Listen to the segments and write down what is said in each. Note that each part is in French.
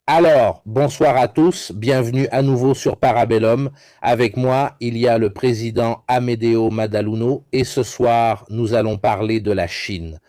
Alors, bonsoir à tous, bienvenue à nouveau sur Parabellum. Avec moi, il y a le président Amedeo Madaluno et ce soir, nous allons parler de la Chine.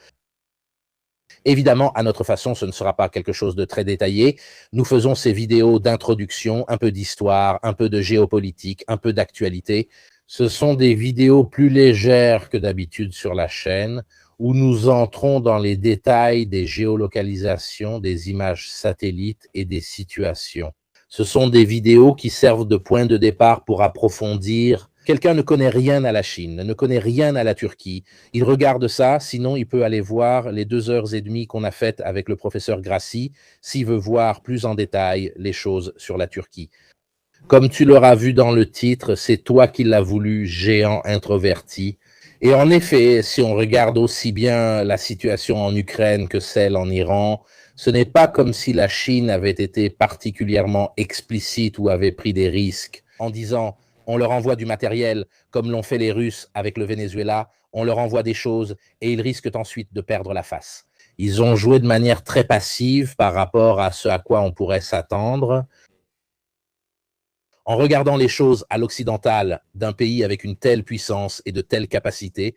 Évidemment, à notre façon, ce ne sera pas quelque chose de très détaillé. Nous faisons ces vidéos d'introduction, un peu d'histoire, un peu de géopolitique, un peu d'actualité. Ce sont des vidéos plus légères que d'habitude sur la chaîne, où nous entrons dans les détails des géolocalisations, des images satellites et des situations. Ce sont des vidéos qui servent de point de départ pour approfondir. Quelqu'un ne connaît rien à la Chine, ne connaît rien à la Turquie. Il regarde ça, sinon il peut aller voir les 2 heures et demie qu'on a faites avec le professeur Grassi, s'il veut voir plus en détail les choses sur la Turquie. Comme tu l'auras vu dans le titre, c'est toi qui l'as voulu, géant introverti. Et en effet, si on regarde aussi bien la situation en Ukraine que celle en Iran, ce n'est pas comme si la Chine avait été particulièrement explicite ou avait pris des risques en disant on leur envoie du matériel comme l'ont fait les Russes avec le Venezuela, on leur envoie des choses et ils risquent ensuite de perdre la face. Ils ont joué de manière très passive par rapport à ce à quoi on pourrait s'attendre en regardant les choses à l'occidental d'un pays avec une telle puissance et de telles capacités.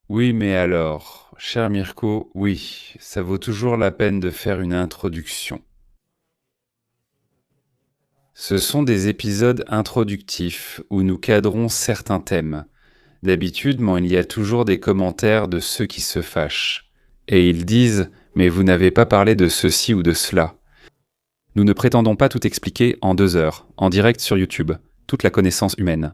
Oui, mais alors, cher Mirko, oui, ça vaut toujours la peine de faire une introduction. Ce sont des épisodes introductifs où nous cadrons certains thèmes. D'habitude, il y a toujours des commentaires de ceux qui se fâchent. Et ils disent « Mais vous n'avez pas parlé de ceci ou de cela ». Nous ne prétendons pas tout expliquer en 2 heures, en direct sur YouTube, toute la connaissance humaine.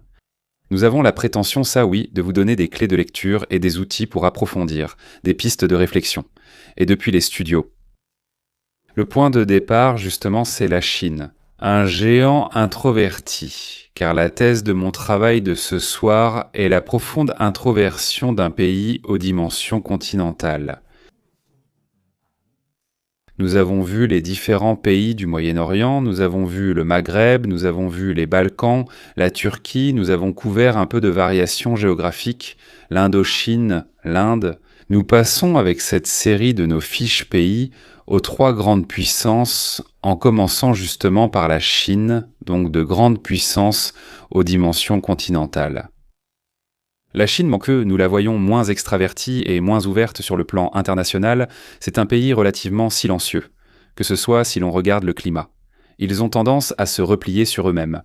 Nous avons la prétention, ça oui, de vous donner des clés de lecture et des outils pour approfondir, des pistes de réflexion. Et depuis les studios. Le point de départ, justement, c'est la Chine. Un géant introverti, car la thèse de mon travail de ce soir est la profonde introversion d'un pays aux dimensions continentales. Nous avons vu les différents pays du Moyen-Orient, nous avons vu le Maghreb, nous avons vu les Balkans, la Turquie, nous avons couvert un peu de variations géographiques, l'Indochine, l'Inde. Nous passons avec cette série de nos fiches pays aux 3 grandes puissances, en commençant justement par la Chine, donc de grandes puissances aux dimensions continentales. La Chine, que nous la voyons moins extravertie et moins ouverte sur le plan international, c'est un pays relativement silencieux, que ce soit si l'on regarde le climat. Ils ont tendance à se replier sur eux-mêmes.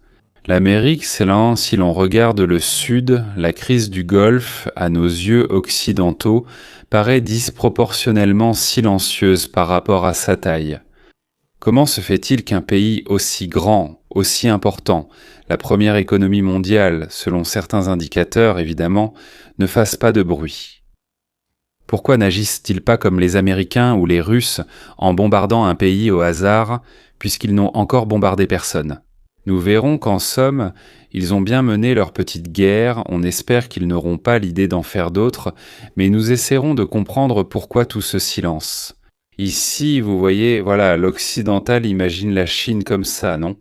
L'Amérique, c'est là, si l'on regarde le Sud, la crise du Golfe, à nos yeux occidentaux, paraît disproportionnellement silencieuse par rapport à sa taille. Comment se fait-il qu'un pays aussi grand, aussi important, la première économie mondiale, selon certains indicateurs évidemment, ne fasse pas de bruit? Pourquoi n'agissent-ils pas comme les Américains ou les Russes en bombardant un pays au hasard, puisqu'ils n'ont encore bombardé personne? Nous verrons qu'en somme, ils ont bien mené leur petite guerre, on espère qu'ils n'auront pas l'idée d'en faire d'autres, mais nous essaierons de comprendre pourquoi tout ce silence. Ici, vous voyez, voilà, l'occidental imagine la Chine comme ça, non?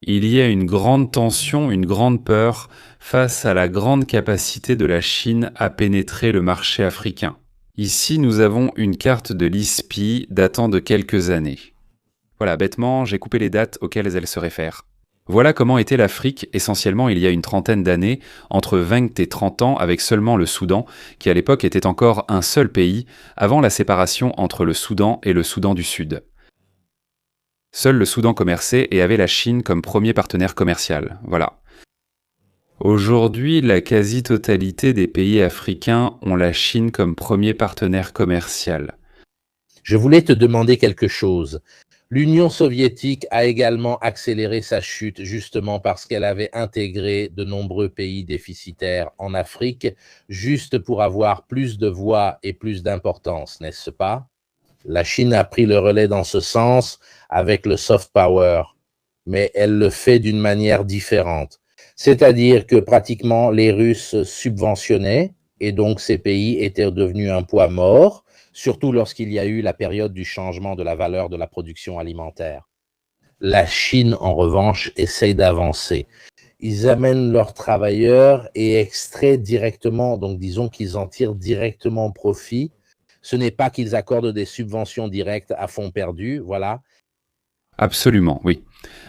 Il y a une grande tension, une grande peur face à la grande capacité de la Chine à pénétrer le marché africain. Ici, nous avons une carte de l'ISPI datant de quelques années. Voilà, bêtement, j'ai coupé les dates auxquelles elle se réfère. Voilà comment était l'Afrique essentiellement il y a une trentaine d'années, entre 20 et 30 ans avec seulement le Soudan, qui à l'époque était encore un seul pays, avant la séparation entre le Soudan et le Soudan du Sud. Seul le Soudan commerçait et avait la Chine comme premier partenaire commercial. Voilà. Aujourd'hui, la quasi-totalité des pays africains ont la Chine comme premier partenaire commercial. Je voulais te demander quelque chose. L'Union soviétique a également accéléré sa chute justement parce qu'elle avait intégré de nombreux pays déficitaires en Afrique, juste pour avoir plus de voix et plus d'importance, n'est-ce pas? La Chine a pris le relais dans ce sens avec le soft power, mais elle le fait d'une manière différente. C'est-à-dire que pratiquement les Russes subventionnaient et donc ces pays étaient devenus un poids mort, surtout lorsqu'il y a eu la période du changement de la valeur de la production alimentaire. La Chine, en revanche, essaye d'avancer. Ils amènent leurs travailleurs et extraient directement, donc disons qu'ils en tirent directement profit, Ce n'est pas qu'ils accordent des subventions directes à fonds perdus, voilà. Absolument, oui.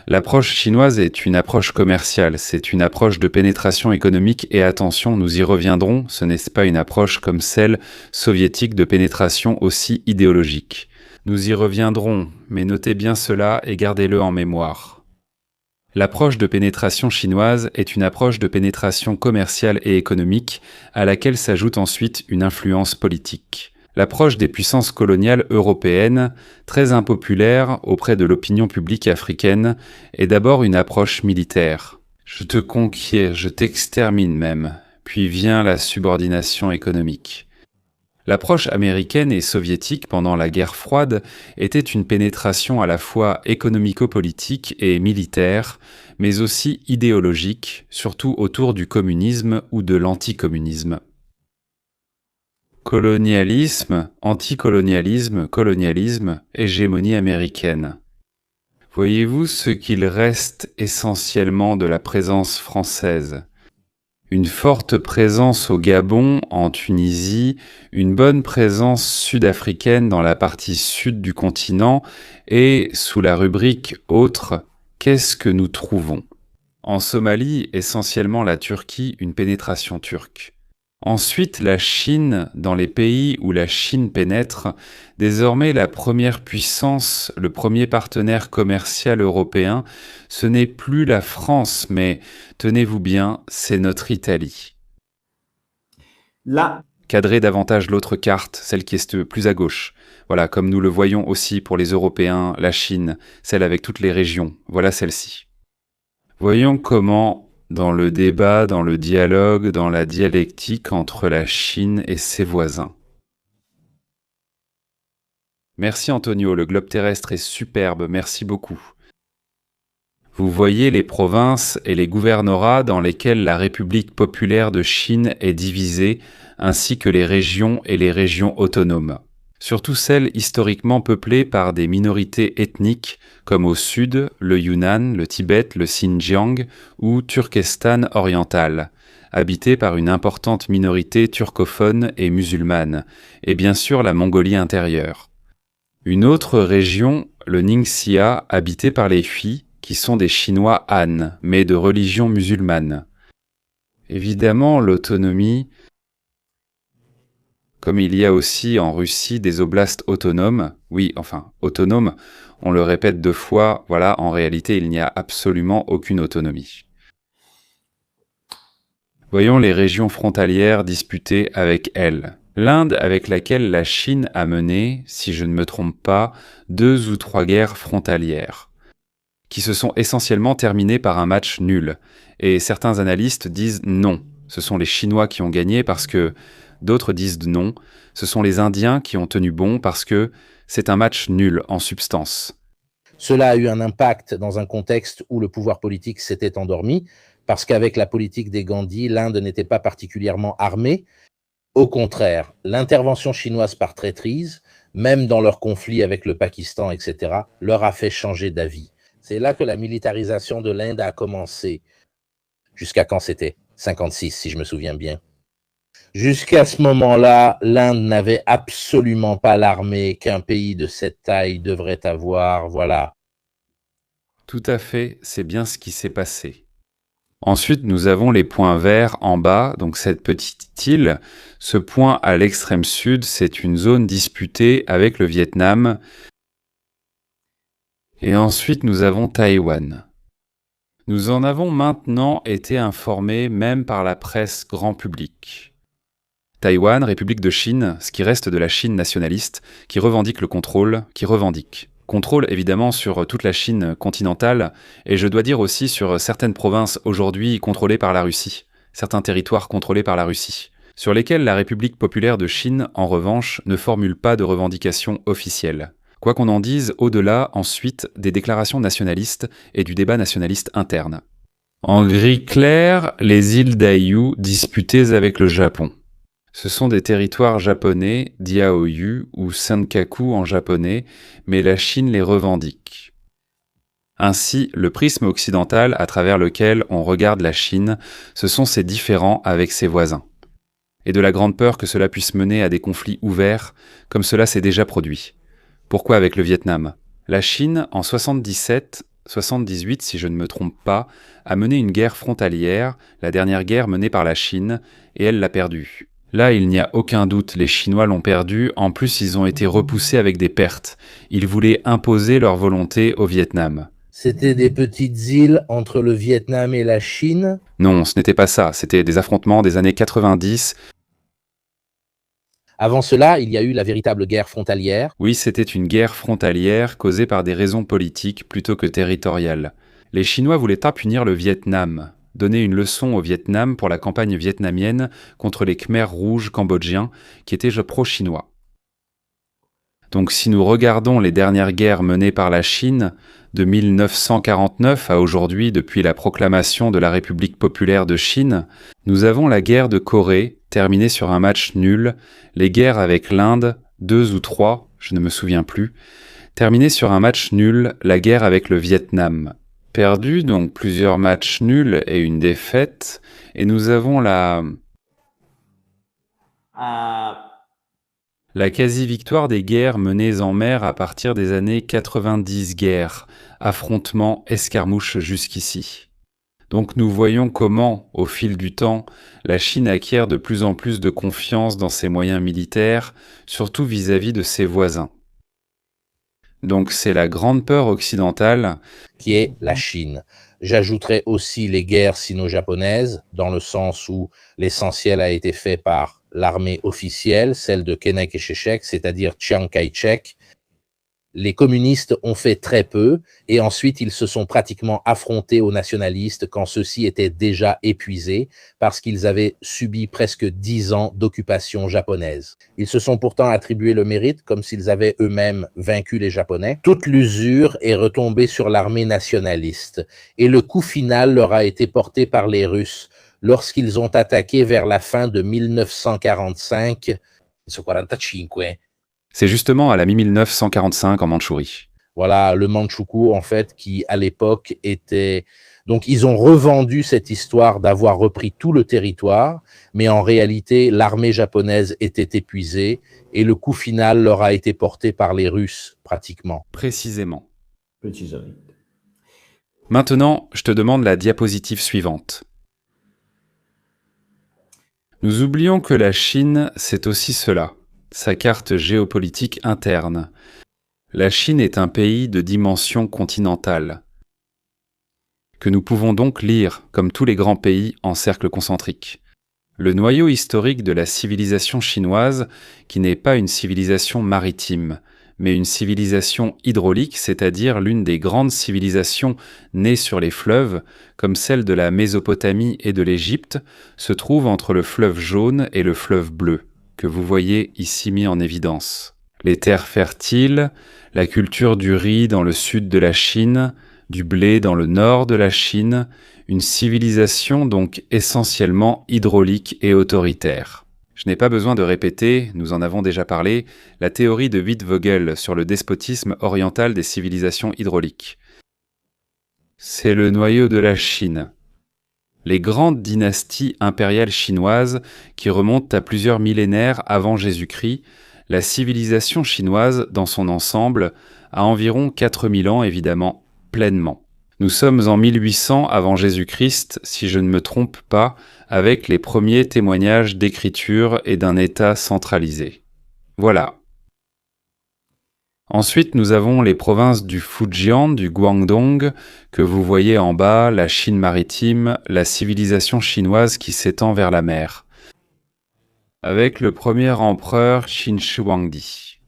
L'approche chinoise est une approche commerciale, c'est une approche de pénétration économique et attention, nous y reviendrons, ce n'est pas une approche comme celle soviétique de pénétration aussi idéologique. Nous y reviendrons, mais notez bien cela et gardez-le en mémoire. L'approche de pénétration chinoise est une approche de pénétration commerciale et économique à laquelle s'ajoute ensuite une influence politique. L'approche des puissances coloniales européennes, très impopulaire auprès de l'opinion publique africaine, est d'abord une approche militaire. Je te conquiers, je t'extermine même, puis vient la subordination économique. L'approche américaine et soviétique pendant la guerre froide était une pénétration à la fois économico-politique et militaire, mais aussi idéologique, surtout autour du communisme ou de l'anticommunisme. Colonialisme, anticolonialisme, colonialisme, hégémonie américaine. Voyez-vous ce qu'il reste essentiellement de la présence française? Une forte présence au Gabon, en Tunisie, une bonne présence sud-africaine dans la partie sud du continent et, sous la rubrique « Autres », qu'est-ce que nous trouvons? En Somalie, essentiellement la Turquie, une pénétration turque. Ensuite, la Chine, dans les pays où la Chine pénètre, désormais la première puissance, le premier partenaire commercial européen, ce n'est plus la France, mais tenez-vous bien, c'est notre Italie. Là, Cadrez davantage l'autre carte, celle qui est plus à gauche. Voilà, comme nous le voyons aussi pour les Européens, la Chine, celle avec toutes les régions. Voilà celle-ci. Voyons comment, dans le débat, dans le dialogue, dans la dialectique entre la Chine et ses voisins. Merci Antonio, le globe terrestre est superbe, merci beaucoup. Vous voyez les provinces et les gouvernorats dans lesquels la République populaire de Chine est divisée, ainsi que les régions et les régions autonomes. Surtout celles historiquement peuplées par des minorités ethniques comme au sud, le Yunnan, le Tibet, le Xinjiang ou Turkestan oriental, habitées par une importante minorité turcophone et musulmane, et bien sûr la Mongolie intérieure. Une autre région, le Ningxia, habitée par les Hui, qui sont des Chinois Han, mais de religion musulmane. Évidemment, l'autonomie, comme il y a aussi en Russie des oblasts autonomes, oui, enfin, autonomes, on le répète 2 fois, voilà, en réalité, il n'y a absolument aucune autonomie. Voyons les régions frontalières disputées avec elles. L'Inde avec laquelle la Chine a mené, si je ne me trompe pas, 2 ou 3 guerres frontalières, qui se sont essentiellement terminées par un match nul. Et certains analystes disent non, ce sont les Chinois qui ont gagné parce que d'autres disent non, ce sont les Indiens qui ont tenu bon parce que c'est un match nul en substance. Cela a eu un impact dans un contexte où le pouvoir politique s'était endormi, parce qu'avec la politique des Gandhi, l'Inde n'était pas particulièrement armée. Au contraire, l'intervention chinoise par traîtrise, même dans leur conflit avec le Pakistan, etc., leur a fait changer d'avis. C'est là que la militarisation de l'Inde a commencé. Jusqu'à quand c'était? 56, si je me souviens bien. Jusqu'à ce moment-là, l'Inde n'avait absolument pas l'armée qu'un pays de cette taille devrait avoir, voilà. Tout à fait, c'est bien ce qui s'est passé. Ensuite, nous avons les points verts en bas, donc cette petite île. Ce point à l'extrême sud, c'est une zone disputée avec le Vietnam. Et ensuite, nous avons Taïwan. Nous en avons maintenant été informés même par la presse grand public. Taïwan, République de Chine, ce qui reste de la Chine nationaliste, qui revendique le contrôle, Contrôle évidemment sur toute la Chine continentale, et je dois dire aussi sur certaines provinces aujourd'hui contrôlées par la Russie, certains territoires contrôlés par la Russie, sur lesquels la République populaire de Chine, en revanche, ne formule pas de revendications officielles. Quoi qu'on en dise, au-delà, ensuite, des déclarations nationalistes et du débat nationaliste interne. En gris clair, les îles d'Aïyu disputées avec le Japon. Ce sont des territoires japonais, Diaoyu ou Senkaku en japonais, mais la Chine les revendique. Ainsi, le prisme occidental à travers lequel on regarde la Chine, ce sont ses différends avec ses voisins. et de la grande peur que cela puisse mener à des conflits ouverts, comme cela s'est déjà produit. Pourquoi avec le Vietnam ? La Chine, en 77-78, si je ne me trompe pas, a mené une guerre frontalière, la dernière guerre menée par la Chine, et elle l'a perdue. Là, il n'y a aucun doute, les Chinois l'ont perdue, en plus ils ont été repoussés avec des pertes. Ils voulaient imposer leur volonté au Vietnam. C'était des petites îles entre le Vietnam et la Chine. Non, ce n'était pas ça, c'était des affrontements des années 90. Avant cela, il y a eu la véritable guerre frontalière. Oui, c'était une guerre frontalière causée par des raisons politiques plutôt que territoriales. Les Chinois voulaient punir le Vietnam, donner une leçon au Vietnam pour la campagne vietnamienne contre les Khmers rouges cambodgiens qui étaient pro-chinois. Donc si nous regardons les dernières guerres menées par la Chine, de 1949 à aujourd'hui, depuis la proclamation de la République populaire de Chine, nous avons la guerre de Corée, terminée sur un match nul, les guerres avec l'Inde, 2 ou 3, je ne me souviens plus, terminée sur un match nul, la guerre avec le Vietnam, perdue, donc plusieurs matchs nuls et une défaite, et nous avons la quasi-victoire des guerres menées en mer à partir des années 90 guerres, affrontements, escarmouches jusqu'ici. Donc nous voyons comment, au fil du temps, la Chine acquiert de plus en plus de confiance dans ses moyens militaires, surtout vis-à-vis de ses voisins. Donc c'est la grande peur occidentale qui est la Chine. J'ajouterais aussi les guerres sino-japonaises, dans le sens où l'essentiel a été fait par l'armée officielle, celle de Kenek et Sheshek, c'est-à-dire Chiang Kai-shek. Les communistes ont fait très peu, et ensuite ils se sont pratiquement affrontés aux nationalistes quand ceux-ci étaient déjà épuisés, parce qu'ils avaient subi presque 10 ans d'occupation japonaise. Ils se sont pourtant attribué le mérite, comme s'ils avaient eux-mêmes vaincu les Japonais. Toute l'usure est retombée sur l'armée nationaliste, et le coup final leur a été porté par les Russes, lorsqu'ils ont attaqué vers la fin de 1945, c'est justement à la mi-1945 en Mandchourie. Voilà, le Mandchoukou, en fait, qui à l'époque était... Donc, ils ont revendu cette histoire d'avoir repris tout le territoire, mais en réalité, l'armée japonaise était épuisée et le coup final leur a été porté par les Russes, pratiquement. Précisément. Maintenant, je te demande la diapositive suivante. Nous oublions que la Chine, c'est aussi cela, sa carte géopolitique interne. La Chine est un pays de dimension continentale, que nous pouvons donc lire, comme tous les grands pays, en cercle concentrique. Le noyau historique de la civilisation chinoise, qui n'est pas une civilisation maritime, mais une civilisation hydraulique, c'est-à-dire l'une des grandes civilisations nées sur les fleuves, comme celle de la Mésopotamie et de l'Égypte, se trouve entre le fleuve jaune et le fleuve bleu, que vous voyez ici mis en évidence. Les terres fertiles, la culture du riz dans le sud de la Chine, du blé dans le nord de la Chine, une civilisation donc essentiellement hydraulique et autoritaire. Je n'ai pas besoin de répéter, nous en avons déjà parlé, la théorie de Wittevogel sur le despotisme oriental des civilisations hydrauliques. C'est le noyau de la Chine. Les grandes dynasties impériales chinoises qui remontent à plusieurs millénaires avant Jésus-Christ, la civilisation chinoise dans son ensemble a environ 4000 ans évidemment, pleinement. Nous sommes en 1800 avant Jésus-Christ, si je ne me trompe pas, avec les premiers témoignages d'écriture et d'un État centralisé. Voilà. Ensuite, nous avons les provinces du Fujian, du Guangdong, que vous voyez en bas, la Chine maritime, la civilisation chinoise qui s'étend vers la mer, avec le premier empereur Qin Shi Huangdi,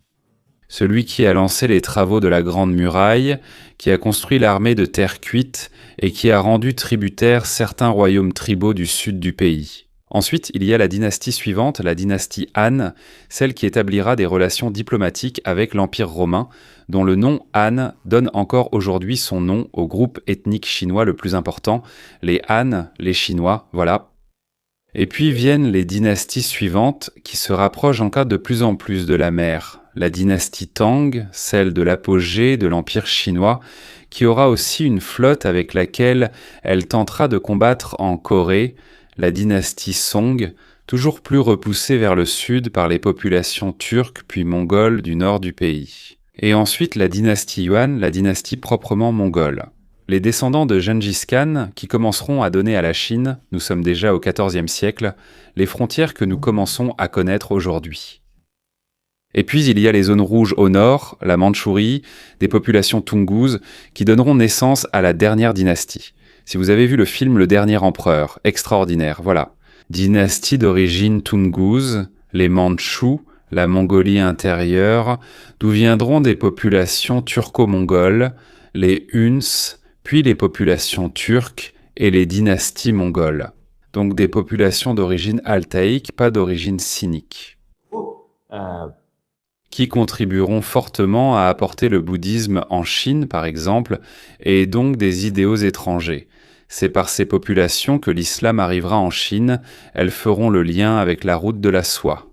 celui qui a lancé les travaux de la Grande Muraille, qui a construit l'armée de terre cuite et qui a rendu tributaires certains royaumes tribaux du sud du pays. Ensuite, il y a la dynastie suivante, la dynastie Han, celle qui établira des relations diplomatiques avec l'Empire romain, dont le nom Han donne encore aujourd'hui son nom au groupe ethnique chinois le plus important, les Han, les Chinois, voilà. Et puis viennent les dynasties suivantes qui se rapprochent encore de plus en plus de la mer. La dynastie Tang, celle de l'apogée de l'Empire chinois, qui aura aussi une flotte avec laquelle elle tentera de combattre en Corée, la dynastie Song, toujours plus repoussés vers le sud par les populations turques puis mongoles du nord du pays. Et ensuite la dynastie Yuan, la dynastie proprement mongole. Les descendants de Gengis Khan qui commenceront à donner à la Chine, nous sommes déjà au XIVe siècle, les frontières que nous commençons à connaître aujourd'hui. Et puis il y a les zones rouges au nord, la Mandchourie, des populations toungouzes qui donneront naissance à la dernière dynastie. Si vous avez vu le film Le Dernier Empereur, extraordinaire, voilà. Dynastie d'origine toungouze, les Mandchous, la Mongolie intérieure, d'où viendront des populations turco-mongoles, les Huns, puis les populations turques et les dynasties mongoles. Donc des populations d'origine altaïque, pas d'origine sinique. Qui contribueront fortement à apporter le bouddhisme en Chine, par exemple, et donc des idéaux étrangers. C'est par ces populations que l'islam arrivera en Chine, elles feront le lien avec la route de la soie.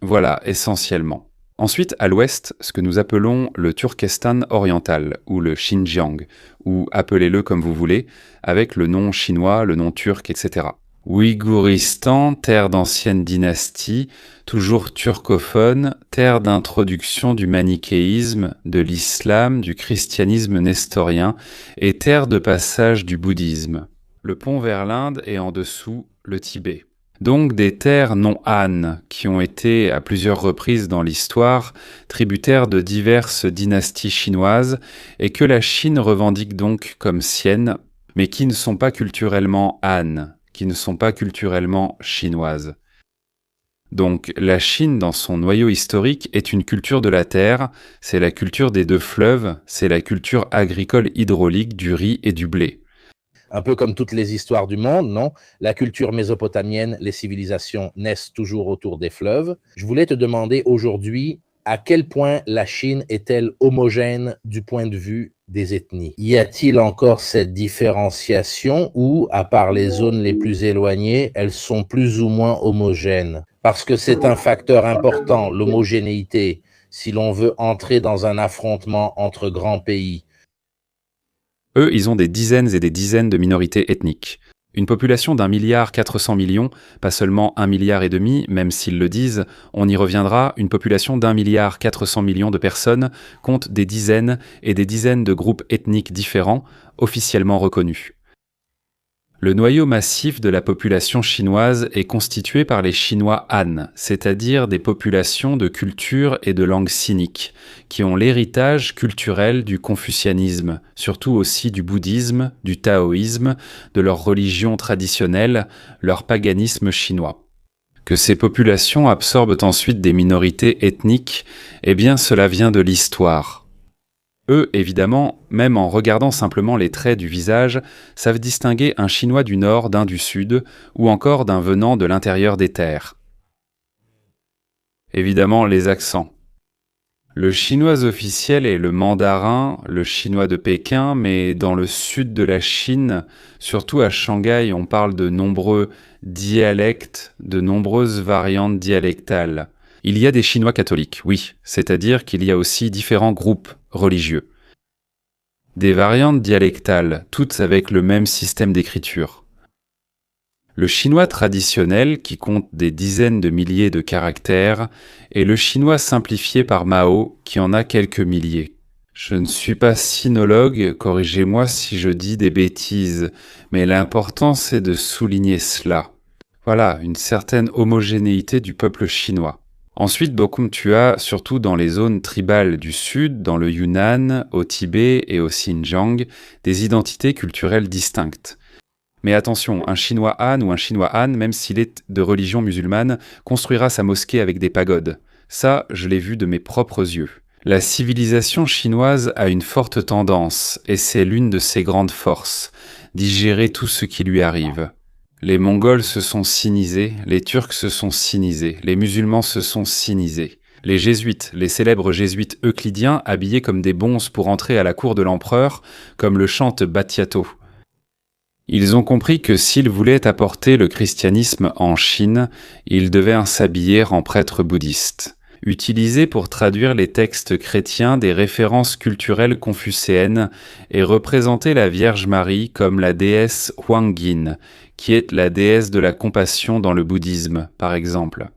Voilà, essentiellement. Ensuite, à l'ouest, ce que nous appelons le Turkestan oriental, ou le Xinjiang, ou appelez-le comme vous voulez, avec le nom chinois, le nom turc, etc. Ouïgouristan, terre d'ancienne dynastie, toujours turcophone, terre d'introduction du manichéisme, de l'islam, du christianisme nestorien, et terre de passage du bouddhisme. Le pont vers l'Inde et en dessous, le Tibet. Donc des terres non Han, qui ont été à plusieurs reprises dans l'histoire tributaires de diverses dynasties chinoises et que la Chine revendique donc comme siennes, mais qui ne sont pas culturellement Han, qui ne sont pas culturellement chinoises. Donc la Chine, dans son noyau historique, est une culture de la terre, c'est la culture des deux fleuves, c'est la culture agricole hydraulique du riz et du blé. Un peu comme toutes les histoires du monde, non? La culture mésopotamienne, les civilisations naissent toujours autour des fleuves. Je voulais te demander aujourd'hui à quel point la Chine est-elle homogène du point de vue des ethnies? Y a-t-il encore cette différenciation ou, à part les zones les plus éloignées, elles sont plus ou moins homogènes? Parce que c'est un facteur important, l'homogénéité, si l'on veut entrer dans un affrontement entre grands pays. Eux, ils ont des dizaines et des dizaines de minorités ethniques. Une population d'1,4 milliard, pas seulement 1,5 milliard, même s'ils le disent, on y reviendra, une population d'1,4 milliard de personnes compte des dizaines et des dizaines de groupes ethniques différents, officiellement reconnus. Le noyau massif de la population chinoise est constitué par les Chinois Han, c'est-à-dire des populations de culture et de langue sinique, qui ont l'héritage culturel du confucianisme, surtout aussi du bouddhisme, du taoïsme, de leur religion traditionnelle, leur paganisme chinois. Que ces populations absorbent ensuite des minorités ethniques, eh bien cela vient de l'histoire. Eux, évidemment, même en regardant simplement les traits du visage, savent distinguer un Chinois du Nord d'un du Sud, ou encore d'un venant de l'intérieur des terres. Évidemment, les accents. Le chinois officiel est le mandarin, le chinois de Pékin, mais dans le sud de la Chine, surtout à Shanghai, on parle de nombreux dialectes, de nombreuses variantes dialectales. Il y a des Chinois catholiques, oui, c'est-à-dire qu'il y a aussi différents groupes religieux. Des variantes dialectales, toutes avec le même système d'écriture. Le chinois traditionnel, qui compte des dizaines de milliers de caractères, et le chinois simplifié par Mao, qui en a quelques milliers. Je ne suis pas sinologue, corrigez-moi si je dis des bêtises, mais l'important c'est de souligner cela. Voilà, une certaine homogénéité du peuple chinois. Ensuite, Bokum, tu as, surtout dans les zones tribales du sud, dans le Yunnan, au Tibet et au Xinjiang, des identités culturelles distinctes. Mais attention, un Chinois Han ou un Chinois Han, même s'il est de religion musulmane, construira sa mosquée avec des pagodes. Ça, je l'ai vu de mes propres yeux. La civilisation chinoise a une forte tendance, et c'est l'une de ses grandes forces, digérer tout ce qui lui arrive. Les Mongols se sont sinisés, les Turcs se sont sinisés, les musulmans se sont sinisés. Les jésuites, les célèbres jésuites euclidiens habillés comme des bonzes pour entrer à la cour de l'empereur, comme le chante Battiato. Ils ont compris que s'ils voulaient apporter le christianisme en Chine, ils devaient s'habiller en prêtres bouddhistes. Utiliser pour traduire les textes chrétiens des références culturelles confucéennes et représenter la Vierge Marie comme la déesse Huangyin, qui est la déesse de la compassion dans le bouddhisme, par exemple.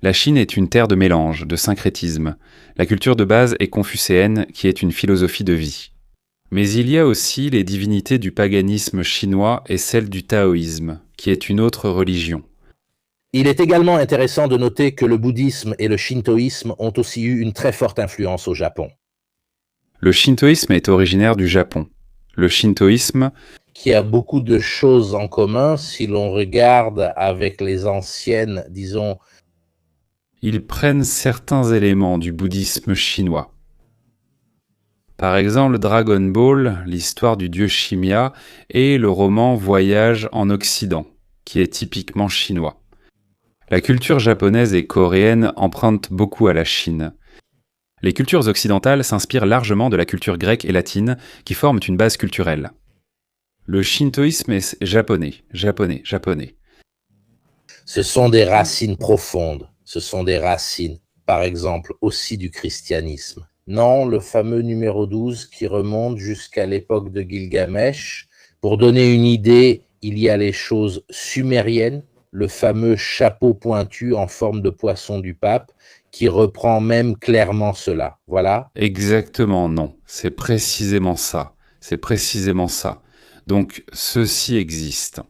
La Chine est une terre de mélange, de syncrétisme. La culture de base est confucéenne, qui est une philosophie de vie. Mais il y a aussi les divinités du paganisme chinois et celles du taoïsme, qui est une autre religion. Il est également intéressant de noter que le bouddhisme et le shintoïsme ont aussi eu une très forte influence au Japon. Le shintoïsme est originaire du Japon. Le shintoïsme, qui a beaucoup de choses en commun si l'on regarde avec les anciennes, disons, ils prennent certains éléments du bouddhisme chinois. Par exemple, Dragon Ball, l'histoire du dieu Shimya, et le roman Voyage en Occident, qui est typiquement chinois. La culture japonaise et coréenne empruntent beaucoup à la Chine. Les cultures occidentales s'inspirent largement de la culture grecque et latine, qui forment une base culturelle. Le shintoïsme est japonais. Ce sont des racines profondes, ce sont des racines, par exemple, aussi du christianisme. Non, le fameux numéro 12 qui remonte jusqu'à l'époque de Gilgamesh. Pour donner une idée, il y a les choses sumériennes, le fameux chapeau pointu en forme de poisson du pape, qui reprend même clairement cela. Voilà. Exactement, non. C'est précisément ça. Donc, ceci existe.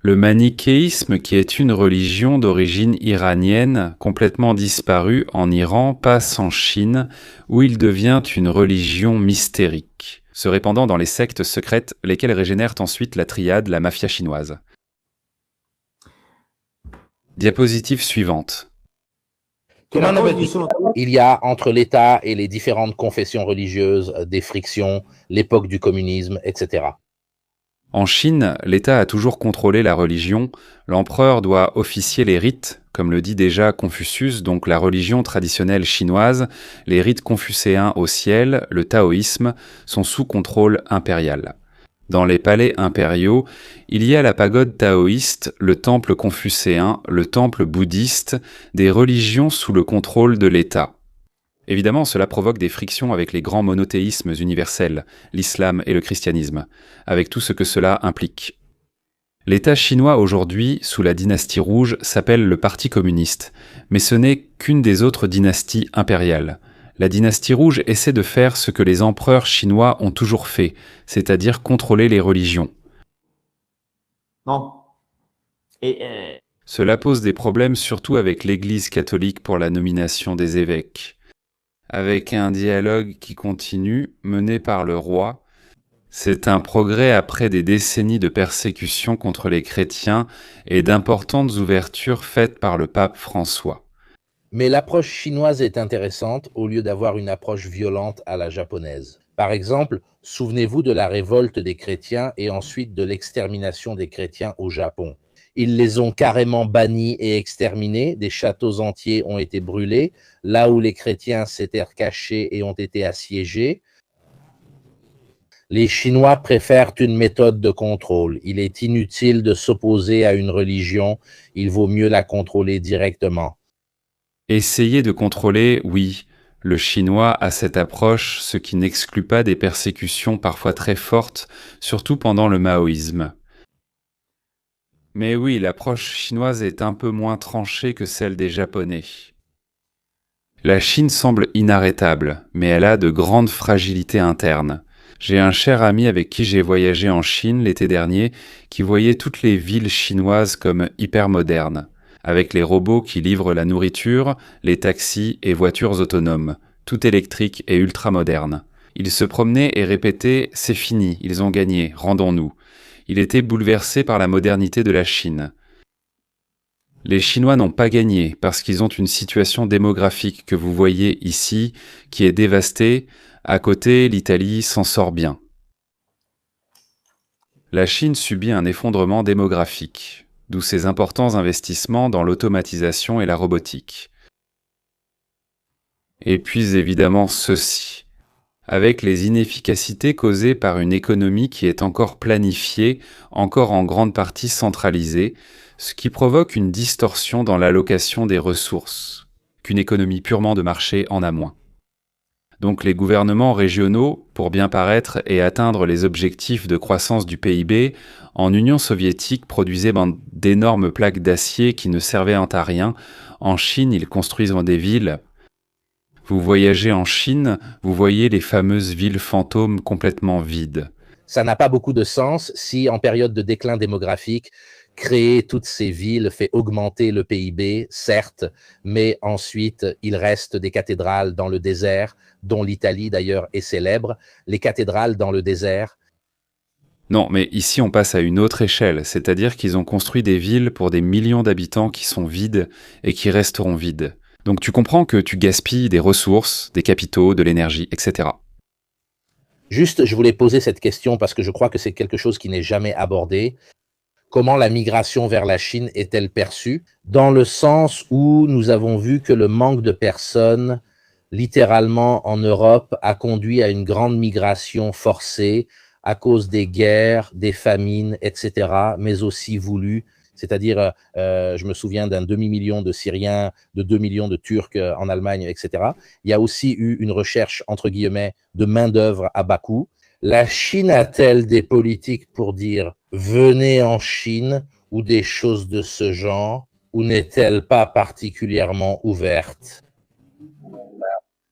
Le manichéisme, qui est une religion d'origine iranienne, complètement disparue en Iran, passe en Chine, où il devient une religion mystérique, se répandant dans les sectes secrètes, lesquelles régénèrent ensuite la triade, la mafia chinoise. Diapositive suivante. Il y a entre l'État et les différentes confessions religieuses des frictions, l'époque du communisme, etc. En Chine, l'État a toujours contrôlé la religion. L'empereur doit officier les rites, comme le dit déjà Confucius, donc la religion traditionnelle chinoise. Les rites confucéens au ciel, le taoïsme, sont sous contrôle impérial. Dans les palais impériaux, il y a la pagode taoïste, le temple confucéen, le temple bouddhiste, des religions sous le contrôle de l'État. Évidemment, cela provoque des frictions avec les grands monothéismes universels, l'islam et le christianisme, avec tout ce que cela implique. L'État chinois aujourd'hui, sous la dynastie rouge, s'appelle le Parti communiste, mais ce n'est qu'une des autres dynasties impériales. La dynastie rouge essaie de faire ce que les empereurs chinois ont toujours fait, c'est-à-dire contrôler les religions. Non. Cela pose des problèmes surtout avec l'Église catholique pour la nomination des évêques. Avec un dialogue qui continue, mené par le roi. C'est un progrès après des décennies de persécution contre les chrétiens et d'importantes ouvertures faites par le pape François. Mais l'approche chinoise est intéressante au lieu d'avoir une approche violente à la japonaise. Par exemple, souvenez-vous de la révolte des chrétiens et ensuite de l'extermination des chrétiens au Japon. Ils les ont carrément bannis et exterminés, des châteaux entiers ont été brûlés, là où les chrétiens s'étaient cachés et ont été assiégés. Les Chinois préfèrent une méthode de contrôle. Il est inutile de s'opposer à une religion, il vaut mieux la contrôler directement. Essayer de contrôler, oui. Le chinois a cette approche, ce qui n'exclut pas des persécutions parfois très fortes, surtout pendant le maoïsme. Mais oui, l'approche chinoise est un peu moins tranchée que celle des Japonais. La Chine semble inarrêtable, mais elle a de grandes fragilités internes. J'ai un cher ami avec qui j'ai voyagé en Chine l'été dernier, qui voyait toutes les villes chinoises comme hyper modernes, avec les robots qui livrent la nourriture, les taxis et voitures autonomes, tout électrique et ultra moderne. Il se promenait et répétait « C'est fini, ils ont gagné, rendons-nous ». Il était bouleversé par la modernité de la Chine. Les Chinois n'ont pas gagné parce qu'ils ont une situation démographique que vous voyez ici qui est dévastée. À côté, l'Italie s'en sort bien. La Chine subit un effondrement démographique, d'où ses importants investissements dans l'automatisation et la robotique. Et puis évidemment ceci. Avec les inefficacités causées par une économie qui est encore planifiée, encore en grande partie centralisée, ce qui provoque une distorsion dans l'allocation des ressources, qu'une économie purement de marché en a moins. Donc les gouvernements régionaux, pour bien paraître et atteindre les objectifs de croissance du PIB, en Union soviétique produisaient d'énormes plaques d'acier qui ne servaient à rien. En Chine, ils construisent des villes. Vous voyagez en Chine, vous voyez les fameuses villes fantômes complètement vides. Ça n'a pas beaucoup de sens si, en période de déclin démographique, créer toutes ces villes fait augmenter le PIB, certes, mais ensuite, il reste des cathédrales dans le désert, dont l'Italie d'ailleurs est célèbre. Les cathédrales dans le désert. Non, mais ici on passe à une autre échelle, c'est-à-dire qu'ils ont construit des villes pour des millions d'habitants qui sont vides et qui resteront vides. Donc tu comprends que tu gaspilles des ressources, des capitaux, de l'énergie, etc. Juste, je voulais poser cette question parce que je crois que c'est quelque chose qui n'est jamais abordé. Comment la migration vers la Chine est-elle perçue? Dans le sens où nous avons vu que le manque de personnes, littéralement en Europe, a conduit à une grande migration forcée à cause des guerres, des famines, etc., mais aussi voulues. C'est-à-dire, je me souviens d'un demi-million de Syriens, de 2 millions de Turcs en Allemagne, etc. Il y a aussi eu une recherche, entre guillemets, de main-d'œuvre à bas coût. La Chine a-t-elle des politiques pour dire « venez en Chine » ou des choses de ce genre, ou n'est-elle pas particulièrement ouverte?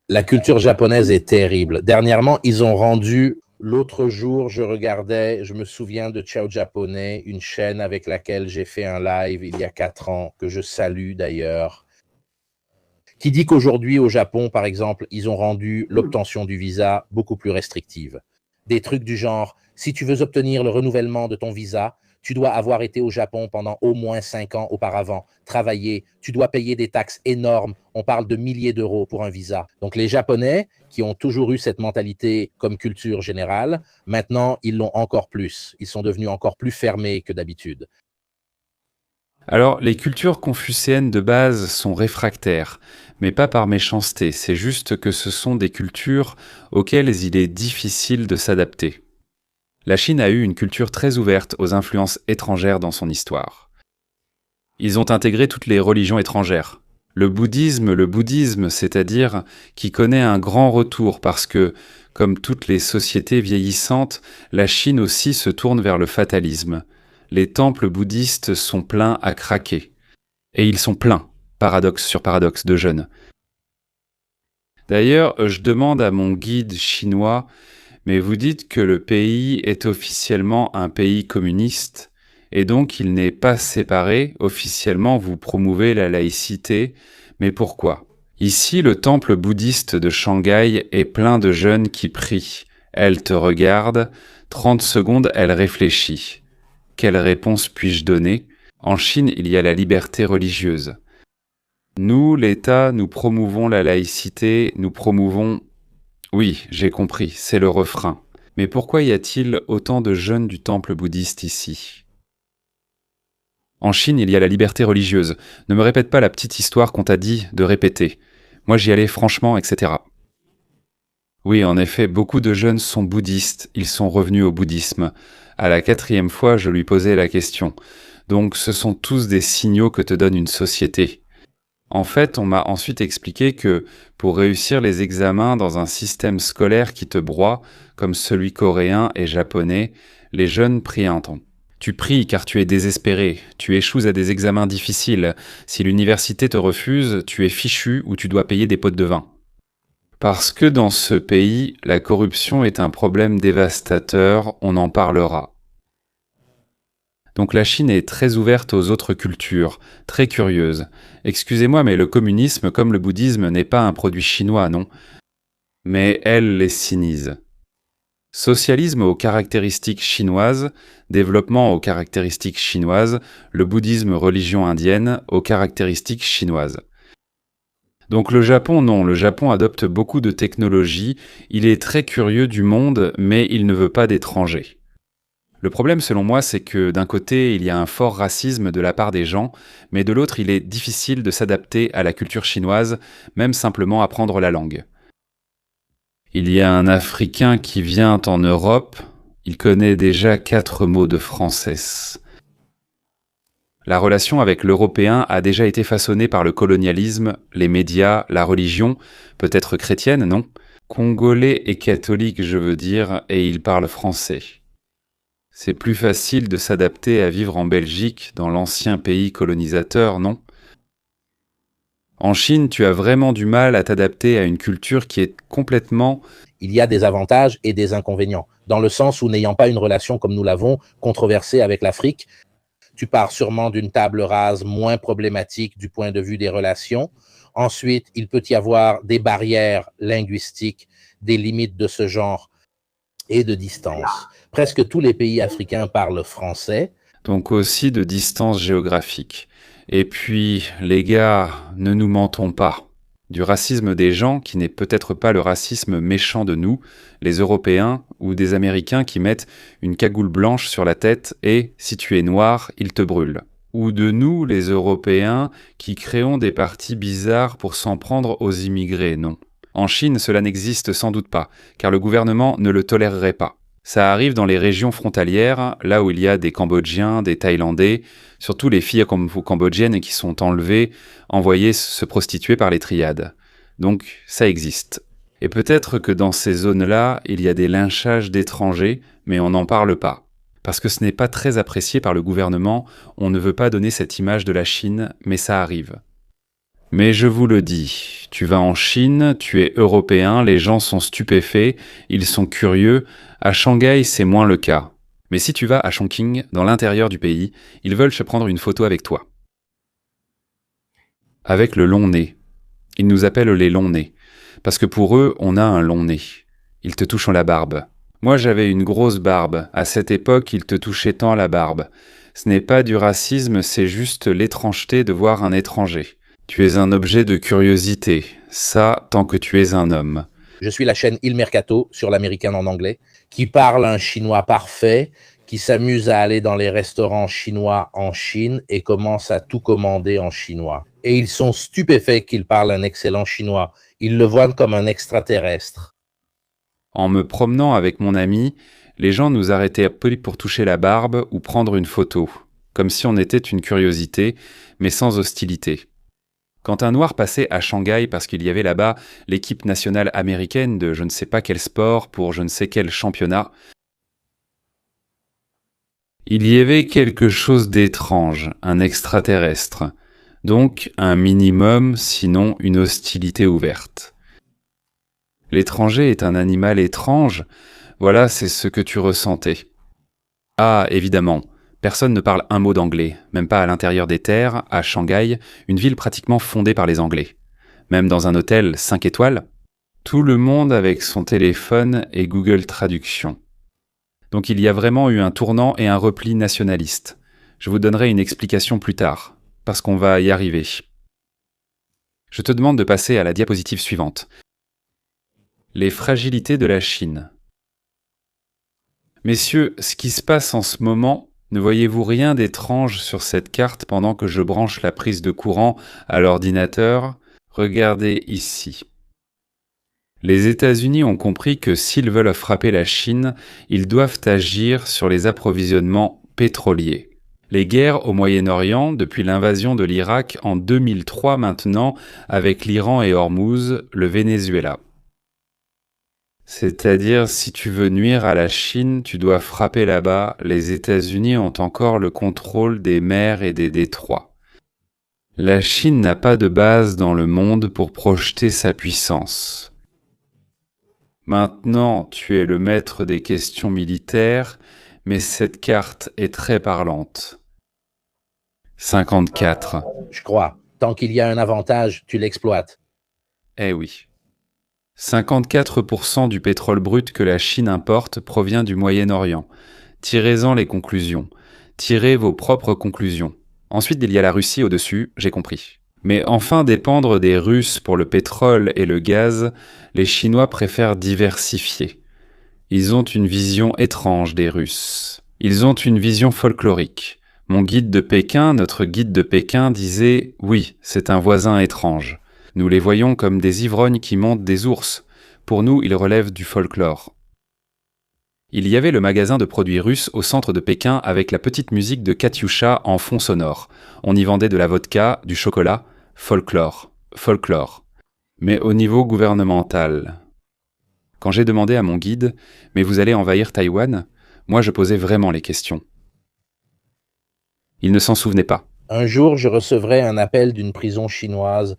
La culture japonaise est terrible. Dernièrement, ils ont rendu... L'autre jour, je me souviens de Ciao Japonais, une chaîne avec laquelle j'ai fait un live il y a 4 ans, que je salue d'ailleurs, qui dit qu'aujourd'hui, au Japon, par exemple, ils ont rendu l'obtention du visa beaucoup plus restrictive. Des trucs du genre, si tu veux obtenir le renouvellement de ton visa, tu dois avoir été au Japon pendant au moins 5 ans auparavant, travailler, tu dois payer des taxes énormes, on parle de milliers d'euros pour un visa. Donc les Japonais, qui ont toujours eu cette mentalité comme culture générale, maintenant ils l'ont encore plus, ils sont devenus encore plus fermés que d'habitude. Alors, les cultures confucéennes de base sont réfractaires, mais pas par méchanceté, c'est juste que ce sont des cultures auxquelles il est difficile de s'adapter. La Chine a eu une culture très ouverte aux influences étrangères dans son histoire. Ils ont intégré toutes les religions étrangères. Le bouddhisme, c'est-à-dire qui connaît un grand retour parce que, comme toutes les sociétés vieillissantes, la Chine aussi se tourne vers le fatalisme. Les temples bouddhistes sont pleins à craquer. Et ils sont pleins, paradoxe sur paradoxe, de jeunes. D'ailleurs, je demande à mon guide chinois, mais vous dites que le pays est officiellement un pays communiste, et donc il n'est pas séparé, officiellement vous promouvez la laïcité, mais pourquoi? Ici, le temple bouddhiste de Shanghai est plein de jeunes qui prient. Elle te regarde, 30 secondes, elle réfléchit. Quelle réponse puis-je donner? En Chine, il y a la liberté religieuse. Nous, l'État, nous promouvons la laïcité, nous promouvons... Oui, j'ai compris, c'est le refrain. Mais pourquoi y a-t-il autant de jeunes du temple bouddhiste ici? En Chine, il y a la liberté religieuse. Ne me répète pas la petite histoire qu'on t'a dit de répéter. Moi, j'y allais franchement, etc. Oui, en effet, beaucoup de jeunes sont bouddhistes, ils sont revenus au bouddhisme. À la 4e fois, je lui posais la question. Donc, ce sont tous des signaux que te donne une société. En fait, on m'a ensuite expliqué que, pour réussir les examens dans un système scolaire qui te broie, comme celui coréen et japonais, les jeunes prient un temps. Tu pries car tu es désespéré, tu échoues à des examens difficiles. Si l'université te refuse, tu es fichu ou tu dois payer des pots de vin. Parce que dans ce pays, la corruption est un problème dévastateur, on en parlera. Donc la Chine est très ouverte aux autres cultures, très curieuse. Excusez-moi, mais le communisme, comme le bouddhisme, n'est pas un produit chinois, non? Mais elle les sinise. Socialisme aux caractéristiques chinoises, développement aux caractéristiques chinoises, le bouddhisme religion indienne aux caractéristiques chinoises. Donc le Japon, non, le Japon adopte beaucoup de technologies, il est très curieux du monde, mais il ne veut pas d'étrangers. Le problème, selon moi, c'est que d'un côté, il y a un fort racisme de la part des gens, mais de l'autre, il est difficile de s'adapter à la culture chinoise, même simplement apprendre la langue. Il y a un Africain qui vient en Europe, il connaît déjà 4 mots de français. La relation avec l'Européen a déjà été façonnée par le colonialisme, les médias, la religion, peut-être chrétienne, non? Congolais et catholique, je veux dire, et ils parlent français. C'est plus facile de s'adapter à vivre en Belgique, dans l'ancien pays colonisateur, non ? En Chine, tu as vraiment du mal à t'adapter à une culture qui est complètement... Il y a des avantages et des inconvénients, dans le sens où n'ayant pas une relation comme nous l'avons, controversée avec l'Afrique, tu pars sûrement d'une table rase moins problématique du point de vue des relations. Ensuite, il peut y avoir des barrières linguistiques, des limites de ce genre et de distance. Presque tous les pays africains parlent français. Donc aussi de distance géographique. Et puis, les gars, ne nous mentons pas. Du racisme des gens qui n'est peut-être pas le racisme méchant de nous, les Européens, ou des Américains qui mettent une cagoule blanche sur la tête et, si tu es noir, ils te brûlent. Ou de nous, les Européens, qui créons des partis bizarres pour s'en prendre aux immigrés, non. En Chine, cela n'existe sans doute pas, car le gouvernement ne le tolérerait pas. Ça arrive dans les régions frontalières, là où il y a des Cambodgiens, des Thaïlandais, surtout les filles cambodgiennes qui sont enlevées, envoyées se prostituer par les triades. Donc ça existe. Et peut-être que dans ces zones-là, il y a des lynchages d'étrangers, mais on n'en parle pas. Parce que ce n'est pas très apprécié par le gouvernement, on ne veut pas donner cette image de la Chine, mais ça arrive. Mais je vous le dis, tu vas en Chine, tu es européen, les gens sont stupéfaits, ils sont curieux. À Shanghai, c'est moins le cas. Mais si tu vas à Chongqing, dans l'intérieur du pays, ils veulent se prendre une photo avec toi. Avec le long nez. Ils nous appellent les longs nez. Parce que pour eux, on a un long nez. Ils te touchent la barbe. Moi, j'avais une grosse barbe. À cette époque, ils te touchaient tant la barbe. Ce n'est pas du racisme, c'est juste l'étrangeté de voir un étranger. Tu es un objet de curiosité, ça tant que tu es un homme. Je suis la chaîne Il Mercato sur l'américaine en anglais, qui parle un chinois parfait, qui s'amuse à aller dans les restaurants chinois en Chine et commence à tout commander en chinois. Et ils sont stupéfaits qu'il parle un excellent chinois. Ils le voient comme un extraterrestre. En me promenant avec mon ami, les gens nous arrêtaient pour toucher la barbe ou prendre une photo, comme si on était une curiosité, mais sans hostilité. Quand un noir passait à Shanghai parce qu'il y avait là-bas l'équipe nationale américaine de je ne sais pas quel sport pour je ne sais quel championnat, il y avait quelque chose d'étrange, un extraterrestre, donc un minimum, sinon une hostilité ouverte. L'étranger est un animal étrange, voilà, c'est ce que tu ressentais. Ah, évidemment. Personne ne parle un mot d'anglais, même pas à l'intérieur des terres, à Shanghai, une ville pratiquement fondée par les Anglais. Même dans un hôtel 5 étoiles, tout le monde avec son téléphone et Google Traduction. Donc il y a vraiment eu un tournant et un repli nationaliste. Je vous donnerai une explication plus tard, parce qu'on va y arriver. Je te demande de passer à la diapositive suivante. Les fragilités de la Chine. Messieurs, ce qui se passe en ce moment, ne voyez-vous rien d'étrange sur cette carte pendant que je branche la prise de courant à l'ordinateur ? Regardez ici. Les États-Unis ont compris que s'ils veulent frapper la Chine, ils doivent agir sur les approvisionnements pétroliers. Les guerres au Moyen-Orient, depuis l'invasion de l'Irak en 2003 maintenant, avec l'Iran et Hormuz, le Venezuela. C'est-à-dire, si tu veux nuire à la Chine, tu dois frapper là-bas. Les États-Unis ont encore le contrôle des mers et des détroits. La Chine n'a pas de base dans le monde pour projeter sa puissance. Maintenant, tu es le maître des questions militaires, mais cette carte est très parlante. 54. Je crois. Tant qu'il y a un avantage, tu l'exploites. Eh oui. 54% du pétrole brut que la Chine importe provient du Moyen-Orient. Tirez-en les conclusions. Tirez vos propres conclusions. Ensuite, il y a la Russie au-dessus, j'ai compris. Mais enfin dépendre des Russes pour le pétrole et le gaz, les Chinois préfèrent diversifier. Ils ont une vision étrange des Russes. Ils ont une vision folklorique. Mon guide de Pékin, notre guide de Pékin, disait « Oui, c'est un voisin étrange ». Nous les voyons comme des ivrognes qui montent des ours. Pour nous, ils relèvent du folklore. Il y avait le magasin de produits russes au centre de Pékin avec la petite musique de Katyusha en fond sonore. On y vendait de la vodka, du chocolat, folklore. Mais au niveau gouvernemental. Quand j'ai demandé à mon guide « Mais vous allez envahir Taïwan ?» moi je posais vraiment les questions. Il ne s'en souvenait pas. Un jour, je recevrai un appel d'une prison chinoise.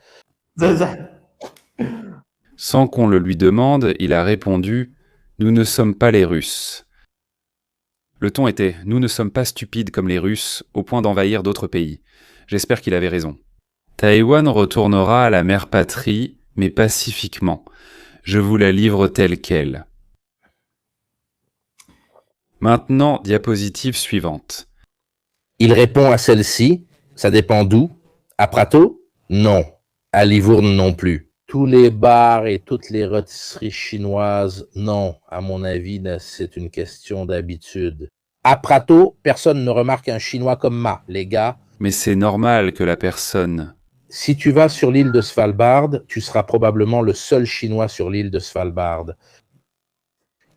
Sans qu'on le lui demande, il a répondu « Nous ne sommes pas les Russes ». Le ton était « Nous ne sommes pas stupides comme les Russes, au point d'envahir d'autres pays ». J'espère qu'il avait raison. Taïwan retournera à la mère patrie, mais pacifiquement. Je vous la livre telle quelle. Maintenant, diapositive suivante. Il répond à celle-ci. Ça dépend d'où? À Prato? Non. À Livourne non plus. Tous les bars et toutes les rôtisseries chinoises? Non. À mon avis, là, c'est une question d'habitude. À Prato, personne ne remarque un Chinois comme Ma, les gars. Mais c'est normal que la personne... Si tu vas sur l'île de Svalbard, tu seras probablement le seul Chinois sur l'île de Svalbard.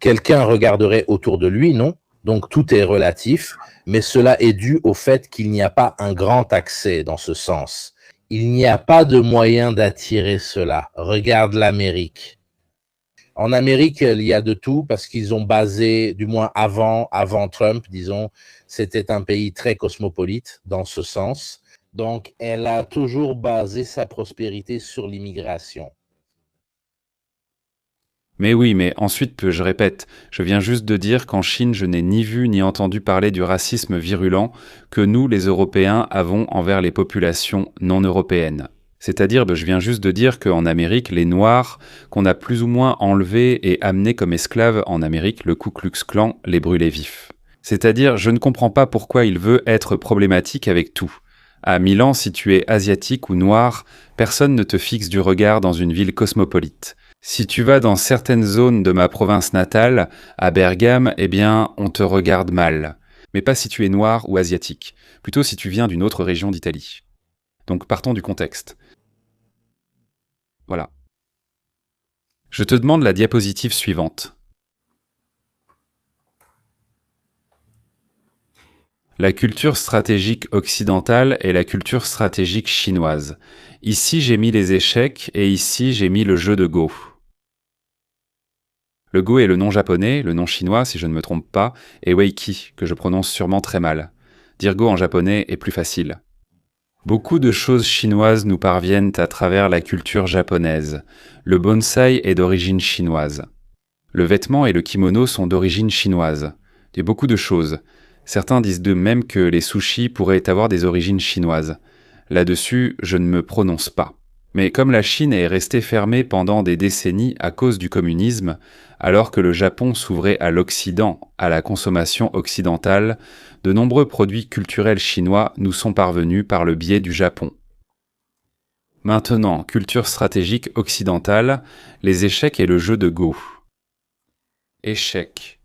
Quelqu'un regarderait autour de lui, non? Donc tout est relatif, mais cela est dû au fait qu'il n'y a pas un grand accès dans ce sens. Il n'y a pas de moyen d'attirer cela. Regarde l'Amérique. En Amérique, il y a de tout parce qu'ils ont basé, du moins avant Trump, disons, c'était un pays très cosmopolite dans ce sens. Donc, elle a toujours basé sa prospérité sur l'immigration. Mais oui, mais ensuite, je répète, je viens juste de dire qu'en Chine, je n'ai ni vu ni entendu parler du racisme virulent que nous, les Européens, avons envers les populations non européennes. C'est-à-dire, je viens juste de dire qu'en Amérique, les Noirs, qu'on a plus ou moins enlevés et amenés comme esclaves en Amérique, le Ku Klux Klan les brûlait vifs. C'est-à-dire, je ne comprends pas pourquoi il veut être problématique avec tout. À Milan, si tu es asiatique ou noir, personne ne te fixe du regard dans une ville cosmopolite. Si tu vas dans certaines zones de ma province natale, à Bergame, eh bien, on te regarde mal. Mais pas si tu es noir ou asiatique, plutôt si tu viens d'une autre région d'Italie. Donc partons du contexte. Voilà. Je te demande la diapositive suivante. La culture stratégique occidentale et la culture stratégique chinoise. Ici, j'ai mis les échecs et ici, j'ai mis le jeu de Go. Le Go est le nom japonais, le nom chinois, si je ne me trompe pas, et Weiki, que je prononce sûrement très mal. Dire Go en japonais est plus facile. Beaucoup de choses chinoises nous parviennent à travers la culture japonaise. Le bonsaï est d'origine chinoise. Le vêtement et le kimono sont d'origine chinoise. Il y a beaucoup de choses. Certains disent d'eux même que les sushis pourraient avoir des origines chinoises. Là-dessus, je ne me prononce pas. Mais comme la Chine est restée fermée pendant des décennies à cause du communisme, alors que le Japon s'ouvrait à l'Occident, à la consommation occidentale, de nombreux produits culturels chinois nous sont parvenus par le biais du Japon. Maintenant, culture stratégique occidentale, les échecs et le jeu de Go. Échecs.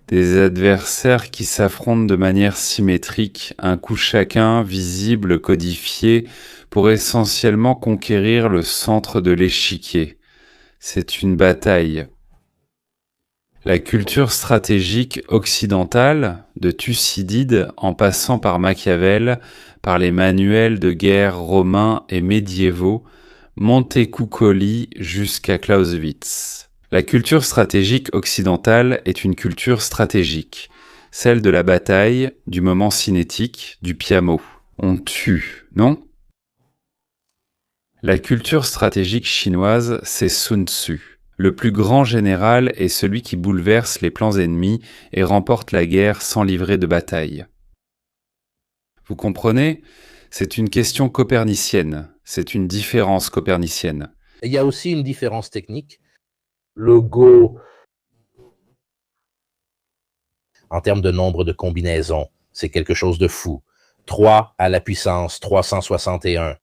Des adversaires qui s'affrontent de manière symétrique, un coup chacun, visible, codifié, pour essentiellement conquérir le centre de l'échiquier. C'est une bataille. La culture stratégique occidentale, de Thucydide en passant par Machiavel, par les manuels de guerre romains et médiévaux, Montecuccoli jusqu'à Clausewitz. La culture stratégique occidentale est une culture stratégique, celle de la bataille, du moment cinétique, du piamo. On tue, non? La culture stratégique chinoise, c'est Sun Tzu. Le plus grand général est celui qui bouleverse les plans ennemis et remporte la guerre sans livrer de bataille. Vous comprenez? C'est une question copernicienne, c'est une différence copernicienne. Il y a aussi une différence technique. Le Go, en termes de nombre de combinaisons, c'est quelque chose de fou. 3 à la puissance 361.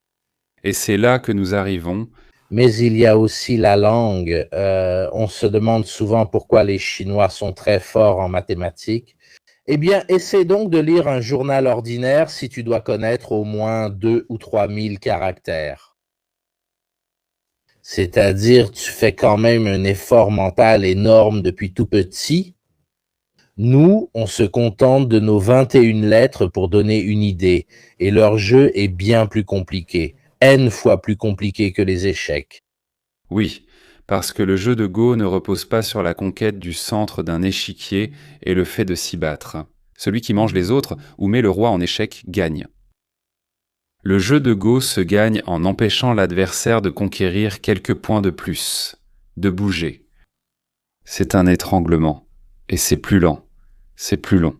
Et c'est là que nous arrivons. Mais il y a aussi la langue. On se demande souvent pourquoi les Chinois sont très forts en mathématiques. Eh bien, essaie donc de lire un journal ordinaire si tu dois connaître au moins 2 ou 3 000 caractères. C'est-à-dire, tu fais quand même un effort mental énorme depuis tout petit. Nous, on se contente de nos 21 lettres pour donner une idée, et leur jeu est bien plus compliqué, N fois plus compliqué que les échecs. Oui, parce que le jeu de Go ne repose pas sur la conquête du centre d'un échiquier et le fait de s'y battre. Celui qui mange les autres ou met le roi en échec gagne. Le jeu de Go se gagne en empêchant l'adversaire de conquérir quelques points de plus, de bouger. C'est un étranglement, et c'est plus lent, c'est plus long.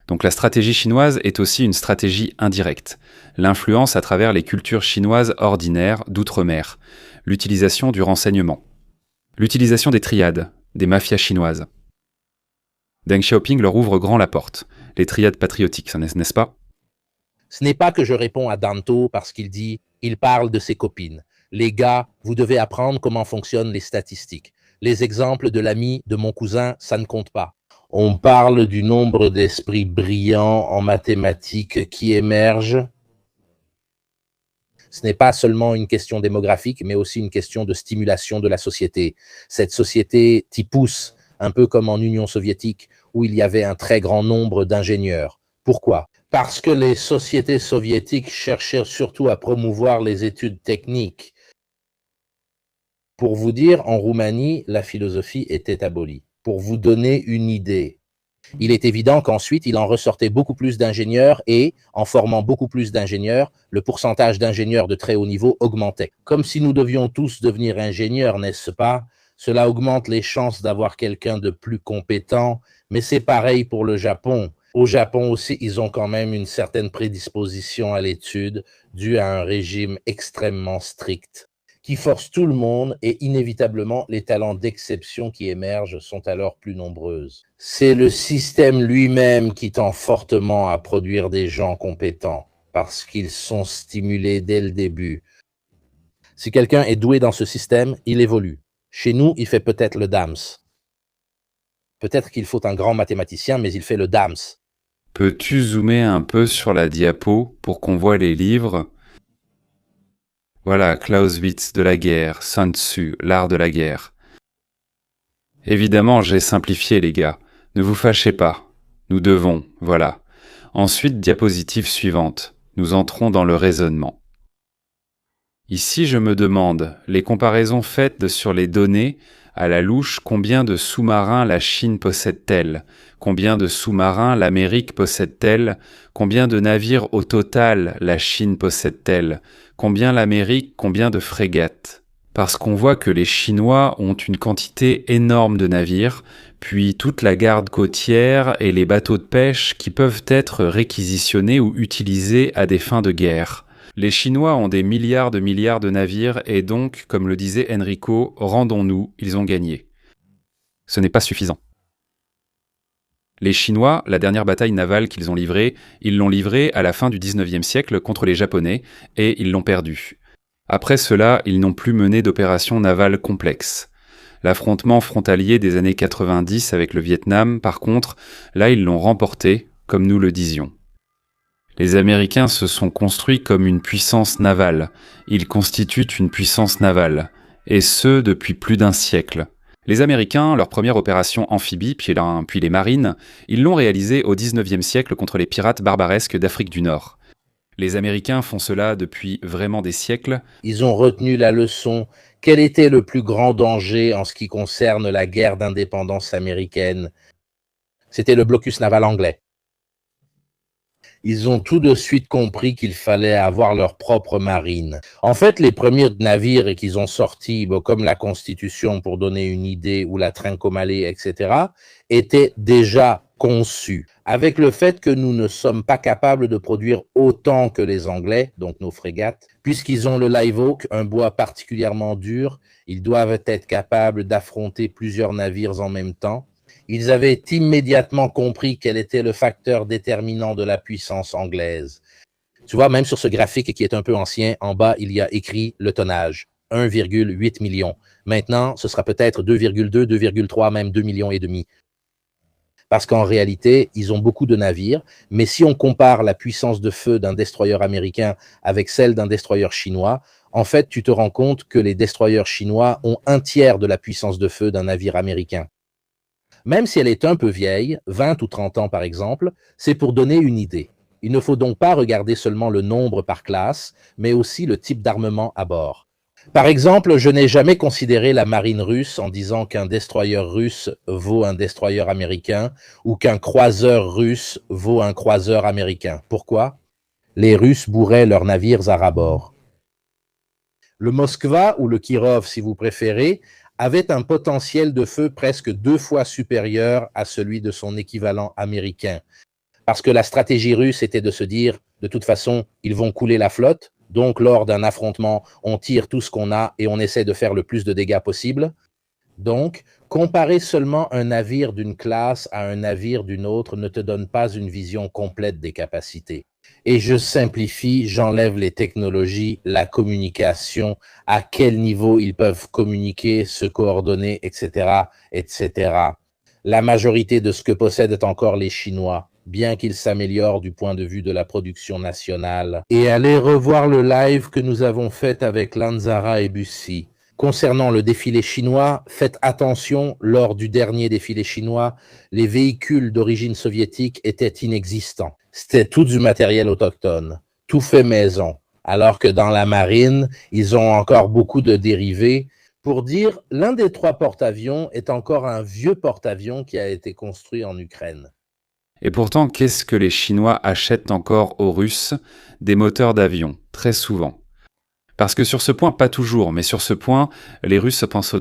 Donc la stratégie chinoise est aussi une stratégie indirecte, l'influence à travers les cultures chinoises ordinaires d'outre-mer, l'utilisation du renseignement, l'utilisation des triades, des mafias chinoises. Deng Xiaoping leur ouvre grand la porte, les triades patriotiques, n'est-ce pas ? Ce n'est pas que je réponds à Danto parce qu'il dit, il parle de ses copines. Les gars, vous devez apprendre comment fonctionnent les statistiques. Les exemples de l'ami de mon cousin, ça ne compte pas. On parle du nombre d'esprits brillants en mathématiques qui émergent. Ce n'est pas seulement une question démographique, mais aussi une question de stimulation de la société. Cette société t'y pousse, un peu comme en Union soviétique, où il y avait un très grand nombre d'ingénieurs. Pourquoi ? Parce que les sociétés soviétiques cherchaient surtout à promouvoir les études techniques. Pour vous dire, en Roumanie, la philosophie était abolie. Pour vous donner une idée, il est évident qu'ensuite, il en ressortait beaucoup plus d'ingénieurs et, en formant beaucoup plus d'ingénieurs, le pourcentage d'ingénieurs de très haut niveau augmentait. Comme si nous devions tous devenir ingénieurs, n'est-ce pas? Cela augmente les chances d'avoir quelqu'un de plus compétent, mais c'est pareil pour le Japon. Au Japon aussi, ils ont quand même une certaine prédisposition à l'étude due à un régime extrêmement strict qui force tout le monde et inévitablement les talents d'exception qui émergent sont alors plus nombreuses. C'est le système lui-même qui tend fortement à produire des gens compétents parce qu'ils sont stimulés dès le début. Si quelqu'un est doué dans ce système, il évolue. Chez nous, il fait peut-être le DAMS. Peut-être qu'il faut un grand mathématicien, mais il fait le DAMS. Peux-tu zoomer un peu sur la diapo pour qu'on voit les livres ? Voilà, Clausewitz de la guerre, Sun Tzu, l'art de la guerre. Évidemment, j'ai simplifié les gars. Ne vous fâchez pas. Nous devons, voilà. Ensuite, diapositive suivante. Nous entrons dans le raisonnement. Ici, je me demande, les comparaisons faites sur les données, à la louche, combien de sous-marins la Chine possède-t-elle ? Combien de sous-marins l'Amérique possède-t-elle ? Combien de navires au total la Chine possède-t-elle ? Combien l'Amérique ? Combien de frégates ? Parce qu'on voit que les Chinois ont une quantité énorme de navires, puis toute la garde côtière et les bateaux de pêche qui peuvent être réquisitionnés ou utilisés à des fins de guerre. Les Chinois ont des milliards de navires et donc, comme le disait Enrico, rendons-nous, ils ont gagné. Ce n'est pas suffisant. Les Chinois, la dernière bataille navale qu'ils ont livrée, ils l'ont livrée à la fin du XIXe siècle contre les Japonais et ils l'ont perdue. Après cela, ils n'ont plus mené d'opérations navales complexes. L'affrontement frontalier des années 90 avec le Vietnam, par contre, là ils l'ont remporté, comme nous le disions. Les Américains se sont construits comme une puissance navale. Ils constituent une puissance navale. Et ce, depuis plus d'un siècle. Les Américains, leur première opération amphibie, puis les marines, ils l'ont réalisée au XIXe siècle contre les pirates barbaresques d'Afrique du Nord. Les Américains font cela depuis vraiment des siècles. Ils ont retenu la leçon. Quel était le plus grand danger en ce qui concerne la guerre d'indépendance américaine? C'était le blocus naval anglais. Ils ont tout de suite compris qu'il fallait avoir leur propre marine. En fait, les premiers navires qu'ils ont sortis, comme la Constitution pour donner une idée, ou la Trincomalee, etc., étaient déjà conçus. Avec le fait que nous ne sommes pas capables de produire autant que les Anglais, donc nos frégates, puisqu'ils ont le Live Oak, un bois particulièrement dur, ils doivent être capables d'affronter plusieurs navires en même temps. Ils avaient immédiatement compris quel était le facteur déterminant de la puissance anglaise. Tu vois, même sur ce graphique qui est un peu ancien, en bas, il y a écrit le tonnage, 1,8 million. Maintenant, ce sera peut-être 2,2, 2,3, même 2 millions et demi. Parce qu'en réalité, ils ont beaucoup de navires, mais si on compare la puissance de feu d'un destroyer américain avec celle d'un destroyer chinois, en fait, tu te rends compte que les destroyers chinois ont un tiers de la puissance de feu d'un navire américain. Même si elle est un peu vieille, 20 ou 30 ans par exemple, c'est pour donner une idée. Il ne faut donc pas regarder seulement le nombre par classe, mais aussi le type d'armement à bord. Par exemple, je n'ai jamais considéré la marine russe en disant qu'un destroyer russe vaut un destroyer américain ou qu'un croiseur russe vaut un croiseur américain. Pourquoi? Les Russes bourraient leurs navires à ras-bord. Le Moskva, ou le Kirov si vous préférez, avait un potentiel de feu presque 2 fois supérieur à celui de son équivalent américain. Parce que la stratégie russe était de se dire, de toute façon, ils vont couler la flotte, donc lors d'un affrontement, on tire tout ce qu'on a et on essaie de faire le plus de dégâts possible. Donc, comparer seulement un navire d'une classe à un navire d'une autre ne te donne pas une vision complète des capacités. Et je simplifie, j'enlève les technologies, la communication, à quel niveau ils peuvent communiquer, se coordonner, etc., etc. La majorité de ce que possèdent encore les Chinois, bien qu'ils s'améliorent du point de vue de la production nationale. Et allez revoir le live que nous avons fait avec Lanzara et Bussy. Concernant le défilé chinois, faites attention, lors du dernier défilé chinois, les véhicules d'origine soviétique étaient inexistants. C'était tout du matériel autochtone, tout fait maison, alors que dans la marine, ils ont encore beaucoup de dérivés. Pour dire, l'un des 3 porte-avions est encore un vieux porte-avions qui a été construit en Ukraine. Et pourtant, qu'est-ce que les Chinois achètent encore aux Russes? Des moteurs d'avion, très souvent. Parce que sur ce point, pas toujours, mais sur ce point, les Russes pensent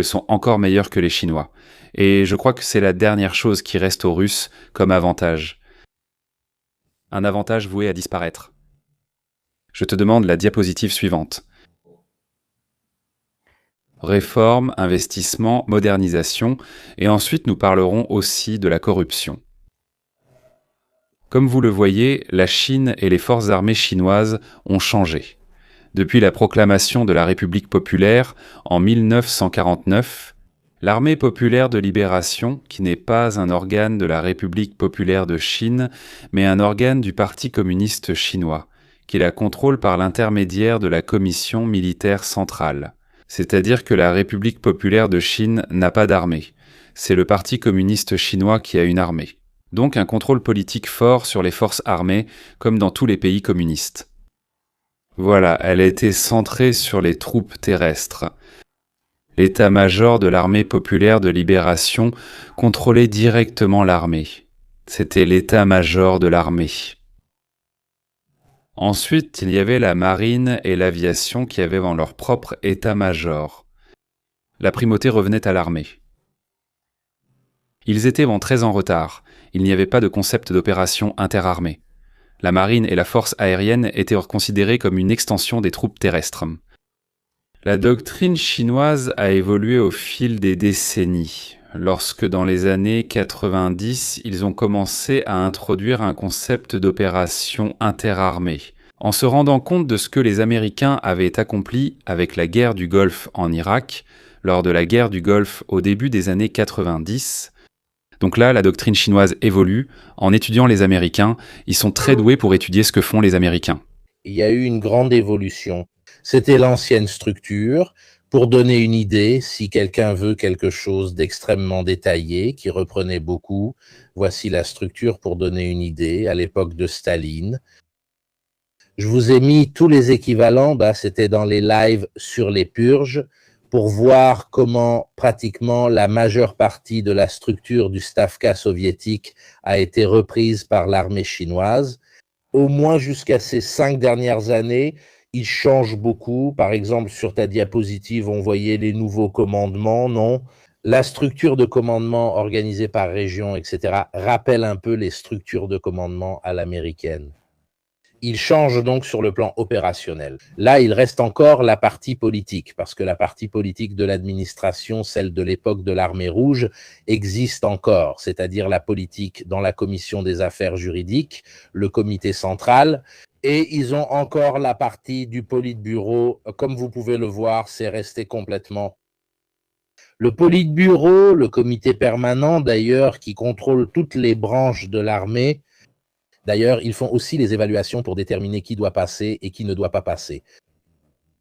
sont encore meilleurs que les Chinois. Et je crois que c'est la dernière chose qui reste aux Russes comme avantage. Un avantage voué à disparaître. Je te demande la diapositive suivante. Réforme, investissement, modernisation, et ensuite nous parlerons aussi de la corruption. Comme vous le voyez, la Chine et les forces armées chinoises ont changé. Depuis la proclamation de la République populaire en 1949, l'Armée populaire de libération, qui n'est pas un organe de la République populaire de Chine, mais un organe du Parti communiste chinois, qui la contrôle par l'intermédiaire de la Commission militaire centrale. C'est-à-dire que la République populaire de Chine n'a pas d'armée. C'est le Parti communiste chinois qui a une armée. Donc un contrôle politique fort sur les forces armées, comme dans tous les pays communistes. Voilà, elle était centrée sur les troupes terrestres. L'état-major de l'armée populaire de libération contrôlait directement l'armée. C'était l'état-major de l'armée. Ensuite, il y avait la marine et l'aviation qui avaient dans leur propre état-major. La primauté revenait à l'armée. Ils étaient très en retard. Il n'y avait pas de concept d'opération interarmée. La marine et la force aérienne étaient considérées comme une extension des troupes terrestres. La doctrine chinoise a évolué au fil des décennies, lorsque dans les années 90, ils ont commencé à introduire un concept d'opération interarmée. En se rendant compte de ce que les Américains avaient accompli avec la guerre du Golfe en Irak, lors de la guerre du Golfe au début des années 90, donc là, la doctrine chinoise évolue. En étudiant les Américains, ils sont très doués pour étudier ce que font les Américains. Il y a eu une grande évolution. C'était l'ancienne structure. Pour donner une idée, si quelqu'un veut quelque chose d'extrêmement détaillé, qui reprenait beaucoup, voici la structure pour donner une idée à l'époque de Staline. Je vous ai mis tous les équivalents, c'était dans les lives sur les purges, pour voir comment pratiquement la majeure partie de la structure du Stavka soviétique a été reprise par l'armée chinoise. Au moins jusqu'à ces 5 dernières années, il change beaucoup. Par exemple, sur ta diapositive, on voyait les nouveaux commandements, non? La structure de commandement organisée par région, etc., rappelle un peu les structures de commandement à l'américaine. Il change donc sur le plan opérationnel. Là, il reste encore la partie politique, parce que la partie politique de l'administration, celle de l'époque de l'armée rouge, existe encore, c'est-à-dire la politique dans la commission des affaires juridiques, le comité central, et ils ont encore la partie du politburo. Comme vous pouvez le voir, c'est resté complètement. Le politburo, le comité permanent d'ailleurs, qui contrôle toutes les branches de l'armée. D'ailleurs, ils font aussi les évaluations pour déterminer qui doit passer et qui ne doit pas passer.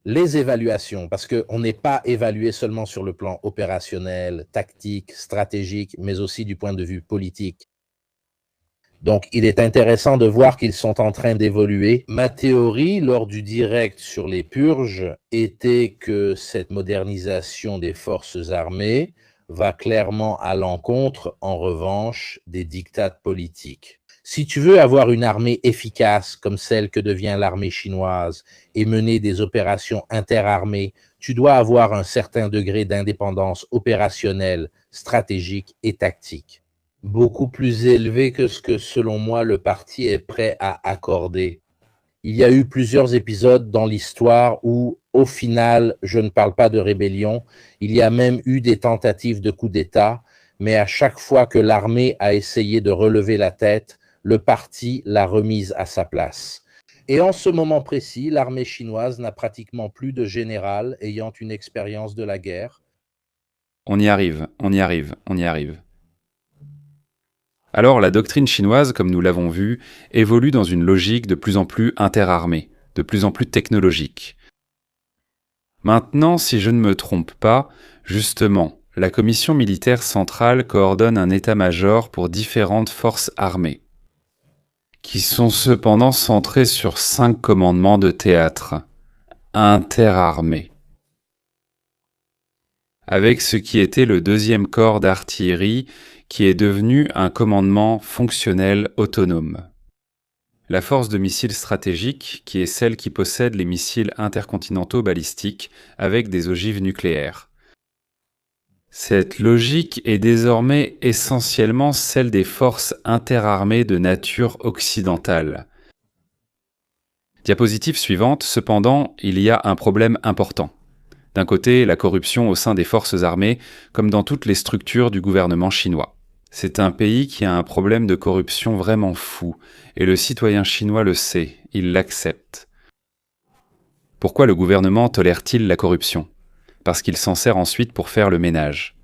Les évaluations, parce qu'on n'est pas évalué seulement sur le plan opérationnel, tactique, stratégique, mais aussi du point de vue politique. Donc, il est intéressant de voir qu'ils sont en train d'évoluer. Ma théorie, lors du direct sur les purges, était que cette modernisation des forces armées va clairement à l'encontre, en revanche, des diktats politiques. Si tu veux avoir une armée efficace comme celle que devient l'armée chinoise et mener des opérations interarmées, tu dois avoir un certain degré d'indépendance opérationnelle, stratégique et tactique, beaucoup plus élevé que ce que, selon moi, le parti est prêt à accorder. Il y a eu plusieurs épisodes dans l'histoire où, au final, je ne parle pas de rébellion, il y a même eu des tentatives de coup d'État, mais à chaque fois que l'armée a essayé de relever la tête, le parti l'a remise à sa place. Et en ce moment précis, l'armée chinoise n'a pratiquement plus de général ayant une expérience de la guerre. On y arrive, on y arrive, on y arrive. Alors, la doctrine chinoise, comme nous l'avons vu, évolue dans une logique de plus en plus interarmée, de plus en plus technologique. Maintenant, si je ne me trompe pas, justement, la commission militaire centrale coordonne un état-major pour différentes forces armées, qui sont cependant centrées sur 5 commandements de théâtre, interarmés, avec ce qui était le 2e corps d'artillerie, qui est devenu un commandement fonctionnel autonome. La force de missiles stratégiques, qui est celle qui possède les missiles intercontinentaux balistiques avec des ogives nucléaires. Cette logique est désormais essentiellement celle des forces interarmées de nature occidentale. Diapositive suivante, cependant, il y a un problème important. D'un côté, la corruption au sein des forces armées, comme dans toutes les structures du gouvernement chinois. C'est un pays qui a un problème de corruption vraiment fou, et le citoyen chinois le sait, il l'accepte. Pourquoi le gouvernement tolère-t-il la corruption ? Parce qu'il s'en sert ensuite pour faire le ménage.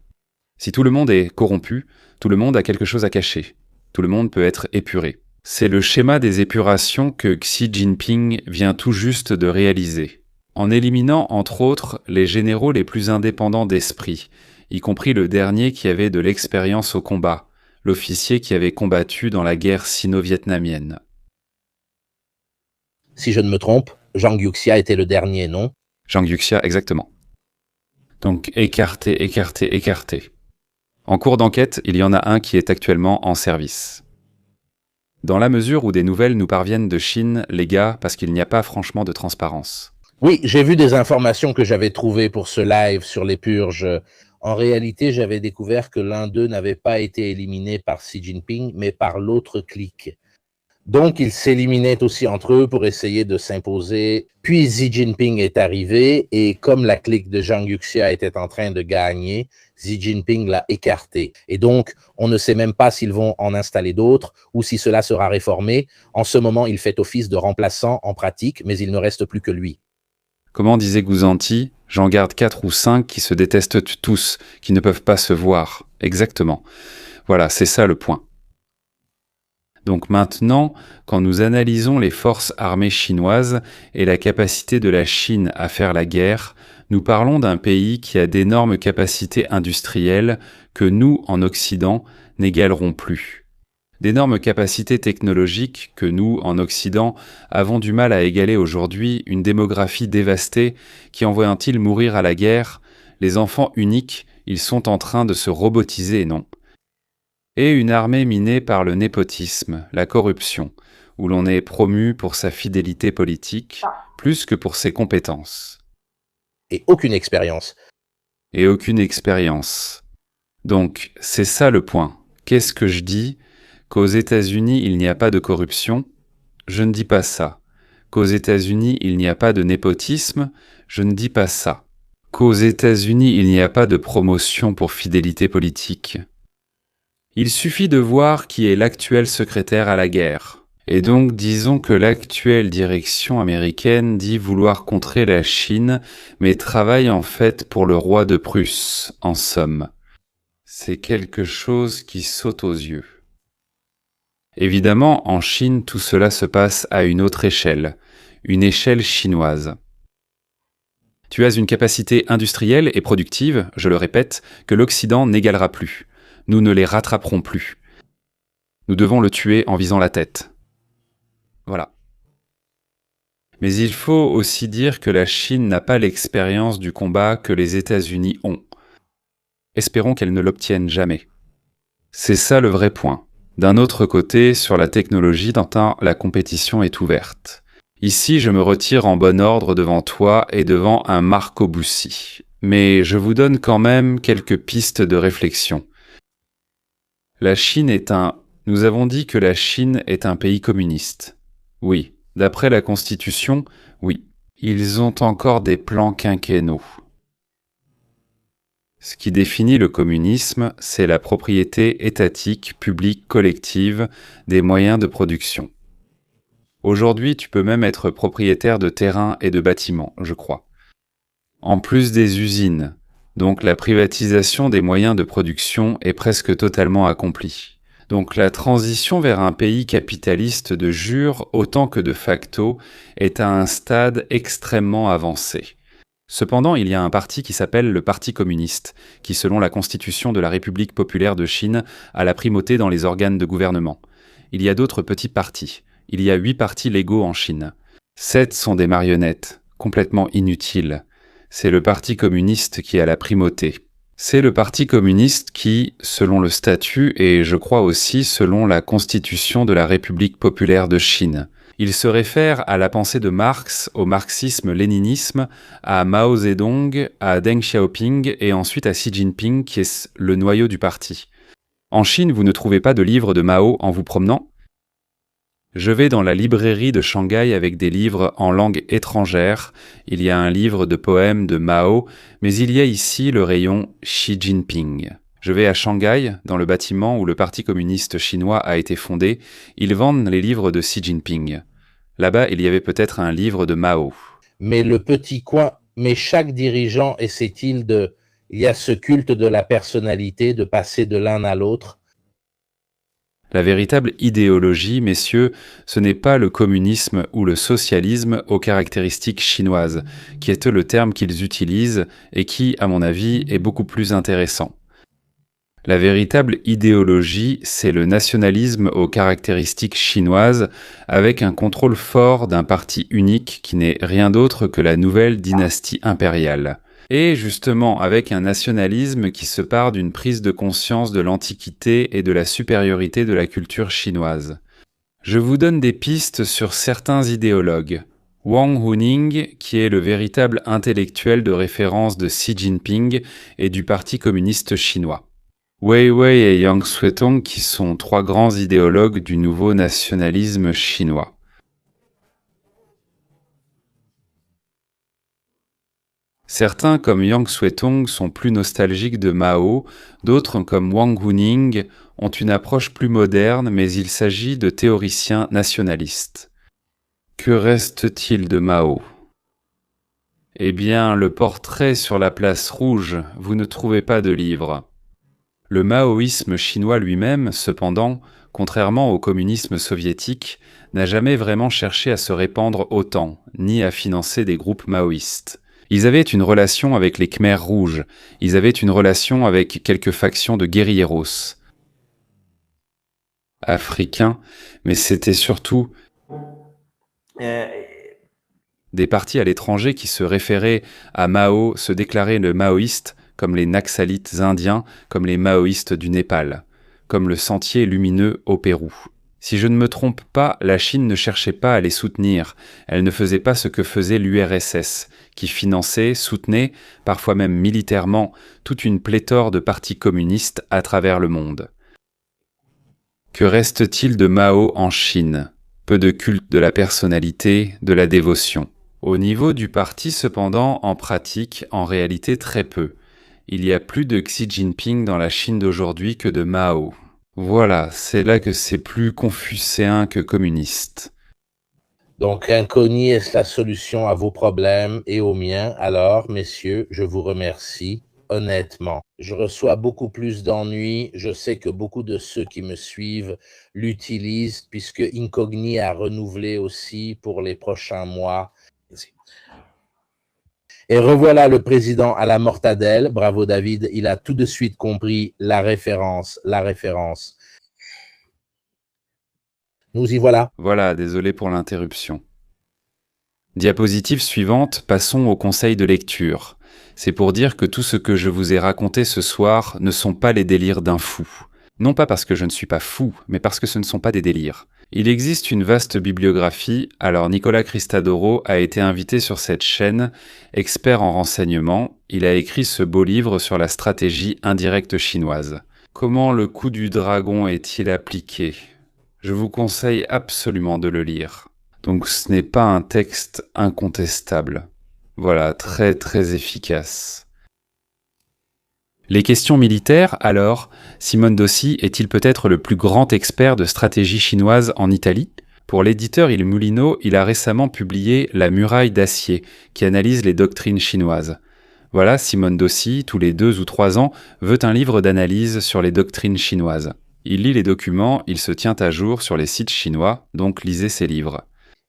Si tout le monde est corrompu, tout le monde a quelque chose à cacher. Tout le monde peut être épuré. C'est le schéma des épurations que Xi Jinping vient tout juste de réaliser, en éliminant entre autres les généraux les plus indépendants d'esprit, y compris le dernier qui avait de l'expérience au combat, l'officier qui avait combattu dans la guerre sino-vietnamienne. Si je ne me trompe, Zhang Yuxia était le dernier, non? Zhang Yuxia, exactement. Donc écarté, écarté, écarté. En cours d'enquête, il y en a un qui est actuellement en service. Dans la mesure où des nouvelles nous parviennent de Chine, les gars, parce qu'il n'y a pas franchement de transparence. Oui, j'ai vu des informations que j'avais trouvées pour ce live sur les purges. En réalité, j'avais découvert que l'un d'eux n'avait pas été éliminé par Xi Jinping, mais par l'autre clique. Donc, ils s'éliminaient aussi entre eux pour essayer de s'imposer. Puis Xi Jinping est arrivé et comme la clique de Zhang Yuxia était en train de gagner, Xi Jinping l'a écarté. Et donc, on ne sait même pas s'ils vont en installer d'autres ou si cela sera réformé. En ce moment, il fait office de remplaçant en pratique, mais il ne reste plus que lui. Comment disait Guzanti, j'en garde 4 ou 5 qui se détestent tous, qui ne peuvent pas se voir. Exactement. Voilà, c'est ça le point. Donc maintenant, quand nous analysons les forces armées chinoises et la capacité de la Chine à faire la guerre, nous parlons d'un pays qui a d'énormes capacités industrielles que nous, en Occident, n'égalerons plus. D'énormes capacités technologiques que nous, en Occident, avons du mal à égaler aujourd'hui, une démographie dévastée qui, envoyant-ils mourir à la guerre, les enfants uniques, ils sont en train de se robotiser, non ? Et une armée minée par le népotisme, la corruption, où l'on est promu pour sa fidélité politique, plus que pour ses compétences. Et aucune expérience. Et aucune expérience. Donc, c'est ça le point. Qu'est-ce que je dis ? Qu'aux États-Unis, il n'y a pas de corruption ? Je ne dis pas ça. Qu'aux États-Unis, il n'y a pas de népotisme ? Je ne dis pas ça. Qu'aux États-Unis, il n'y a pas de promotion pour fidélité politique ? Il suffit de voir qui est l'actuel secrétaire à la guerre. Et donc disons que l'actuelle direction américaine dit vouloir contrer la Chine, mais travaille en fait pour le roi de Prusse, en somme. C'est quelque chose qui saute aux yeux. Évidemment, en Chine, tout cela se passe à une autre échelle, une échelle chinoise. Tu as une capacité industrielle et productive, je le répète, que l'Occident n'égalera plus. Nous ne les rattraperons plus. Nous devons le tuer en visant la tête. Voilà. Mais il faut aussi dire que la Chine n'a pas l'expérience du combat que les États-Unis ont. Espérons qu'elle ne l'obtienne jamais. C'est ça le vrai point. D'un autre côté, sur la technologie, Tintin, la compétition est ouverte. Ici, je me retire en bon ordre devant toi et devant un Marco Bussi. Mais je vous donne quand même quelques pistes de réflexion. La Chine est Nous avons dit que la Chine est un pays communiste. Oui. D'après la Constitution, oui. Ils ont encore des plans quinquennaux. Ce qui définit le communisme, c'est la propriété étatique, publique, collective des moyens de production. Aujourd'hui, tu peux même être propriétaire de terrains et de bâtiments, je crois. En plus des usines, donc la privatisation des moyens de production est presque totalement accomplie. Donc la transition vers un pays capitaliste de jure autant que de facto est à un stade extrêmement avancé. Cependant, il y a un parti qui s'appelle le Parti communiste, qui selon la Constitution de la République populaire de Chine a la primauté dans les organes de gouvernement. Il y a d'autres petits partis. Il y a 8 partis légaux en Chine. 7 sont des marionnettes, complètement inutiles. C'est le Parti communiste qui a la primauté. C'est le Parti communiste qui, selon le statut et je crois aussi selon la Constitution de la République populaire de Chine, il se réfère à la pensée de Marx, au marxisme-léninisme, à Mao Zedong, à Deng Xiaoping et ensuite à Xi Jinping qui est le noyau du parti. En Chine, vous ne trouvez pas de livre de Mao en vous promenant ? Je vais dans la librairie de Shanghai avec des livres en langue étrangère. Il y a un livre de poèmes de Mao, mais il y a ici le rayon Xi Jinping. Je vais à Shanghai, dans le bâtiment où le Parti communiste chinois a été fondé. Ils vendent les livres de Xi Jinping. Là-bas, il y avait peut-être un livre de Mao. Mais le petit coin, mais chaque dirigeant essaie-t-il de... Il y a ce culte de la personnalité, de passer de l'un à l'autre. La véritable idéologie, messieurs, ce n'est pas le communisme ou le socialisme aux caractéristiques chinoises, qui est le terme qu'ils utilisent et qui, à mon avis, est beaucoup plus intéressant. La véritable idéologie, c'est le nationalisme aux caractéristiques chinoises, avec un contrôle fort d'un parti unique qui n'est rien d'autre que la nouvelle dynastie impériale. Et justement avec un nationalisme qui se part d'une prise de conscience de l'antiquité et de la supériorité de la culture chinoise. Je vous donne des pistes sur certains idéologues. Wang Huning, qui est le véritable intellectuel de référence de Xi Jinping et du Parti communiste chinois. Wei Wei et Yang Suetong, qui sont 3 grands idéologues du nouveau nationalisme chinois. Certains, comme Yang Suetong, sont plus nostalgiques de Mao, d'autres, comme Wang Huning, ont une approche plus moderne, mais il s'agit de théoriciens nationalistes. Que reste-t-il de Mao ? Eh bien, le portrait sur la place rouge, vous ne trouvez pas de livre. Le maoïsme chinois lui-même, cependant, contrairement au communisme soviétique, n'a jamais vraiment cherché à se répandre autant, ni à financer des groupes maoïstes. Ils avaient une relation avec les Khmers rouges, ils avaient une relation avec quelques factions de guérilleros africains, mais c'était surtout des partis à l'étranger qui se référaient à Mao, se déclaraient le maoïste, comme les Naxalites indiens, comme les maoïstes du Népal, comme le Sentier lumineux au Pérou. Si je ne me trompe pas, la Chine ne cherchait pas à les soutenir, elle ne faisait pas ce que faisait l'URSS, qui finançait, soutenait, parfois même militairement, toute une pléthore de partis communistes à travers le monde. Que reste-t-il de Mao en Chine ? Peu de culte de la personnalité, de la dévotion. Au niveau du parti, cependant, en pratique, en réalité très peu. Il y a plus de Xi Jinping dans la Chine d'aujourd'hui que de Mao. Voilà, c'est là que c'est plus confucéen que communiste. Donc, inconnu est la solution à vos problèmes et aux miens. Alors, messieurs, je vous remercie honnêtement. Je reçois beaucoup plus d'ennuis. Je sais que beaucoup de ceux qui me suivent l'utilisent puisque Incogni a renouvelé aussi pour les prochains mois. Et revoilà le président à la mortadelle. Bravo David, il a tout de suite compris la référence. Nous y voilà. Voilà, désolé pour l'interruption. Diapositive suivante, passons au conseil de lecture. C'est pour dire que tout ce que je vous ai raconté ce soir ne sont pas les délires d'un fou. Non pas parce que je ne suis pas fou, mais parce que ce ne sont pas des délires. Il existe une vaste bibliographie, alors Nicolas Christadoro a été invité sur cette chaîne, expert en renseignement, il a écrit ce beau livre sur la stratégie indirecte chinoise. Comment le coup du dragon est-il appliqué ? Je vous conseille absolument de le lire. Donc ce n'est pas un texte incontestable. Voilà, très très efficace. Les questions militaires, alors, Simone Dossi est-il peut-être le plus grand expert de stratégie chinoise en Italie ? Pour l'éditeur Il Mulino, il a récemment publié La muraille d'acier, qui analyse les doctrines chinoises. Voilà, Simone Dossi, tous les 2 ou 3 ans, veut un livre d'analyse sur les doctrines chinoises. Il lit les documents, il se tient à jour sur les sites chinois, donc lisez ses livres.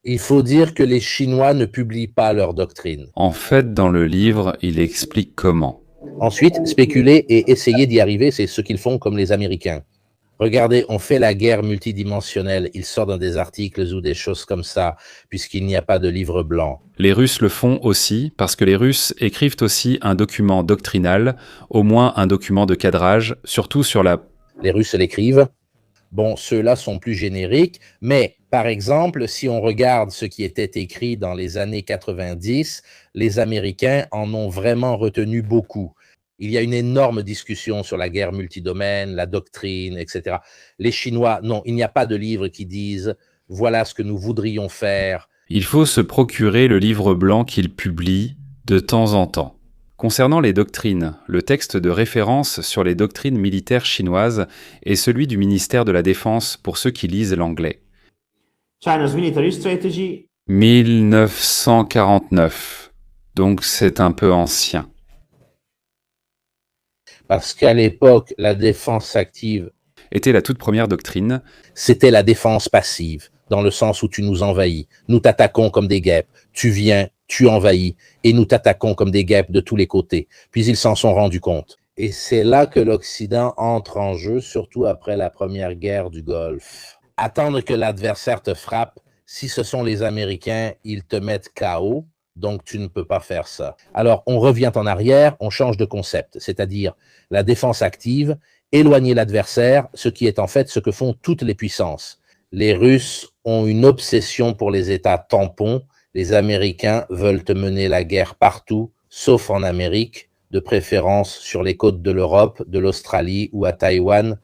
Il faut dire que les Chinois ne publient pas leur doctrine. En fait, dans le livre, il explique comment. Ensuite, spéculer et essayer d'y arriver, c'est ce qu'ils font comme les Américains. Regardez, on fait la guerre multidimensionnelle, ils sortent dans des articles ou des choses comme ça, puisqu'il n'y a pas de livre blanc. Les Russes le font aussi, parce que les Russes écrivent aussi un document doctrinal, au moins un document de cadrage, surtout sur la... Les Russes l'écrivent. Bon, ceux-là sont plus génériques, mais par exemple, si on regarde ce qui était écrit dans les années 90, les Américains en ont vraiment retenu beaucoup. Il y a une énorme discussion sur la guerre multidomaine, la doctrine, etc. Les Chinois, non, il n'y a pas de livre qui disent « voilà ce que nous voudrions faire ». Il faut se procurer le livre blanc qu'ils publient de temps en temps. Concernant les doctrines, le texte de référence sur les doctrines militaires chinoises est celui du ministère de la Défense pour ceux qui lisent l'anglais. China's military strategy. 1949. Donc c'est un peu ancien. Parce qu'à l'époque, la défense active Était la toute première doctrine. C'était la défense passive, dans le sens où tu nous envahis. Nous t'attaquons comme des guêpes. Tu viens, tu envahis, et nous t'attaquons comme des guêpes de tous les côtés. Puis ils s'en sont rendus compte. Et c'est là que l'Occident entre en jeu, surtout après la première guerre du Golfe. Attendre que l'adversaire te frappe, si ce sont les Américains, ils te mettent KO, donc tu ne peux pas faire ça. Alors on revient en arrière, on change de concept, c'est-à-dire la défense active, éloigner l'adversaire, ce qui est en fait ce que font toutes les puissances. Les Russes ont une obsession pour les États tampons. Les Américains veulent te mener la guerre partout, sauf en Amérique, de préférence sur les côtes de l'Europe, de l'Australie ou à Taïwan.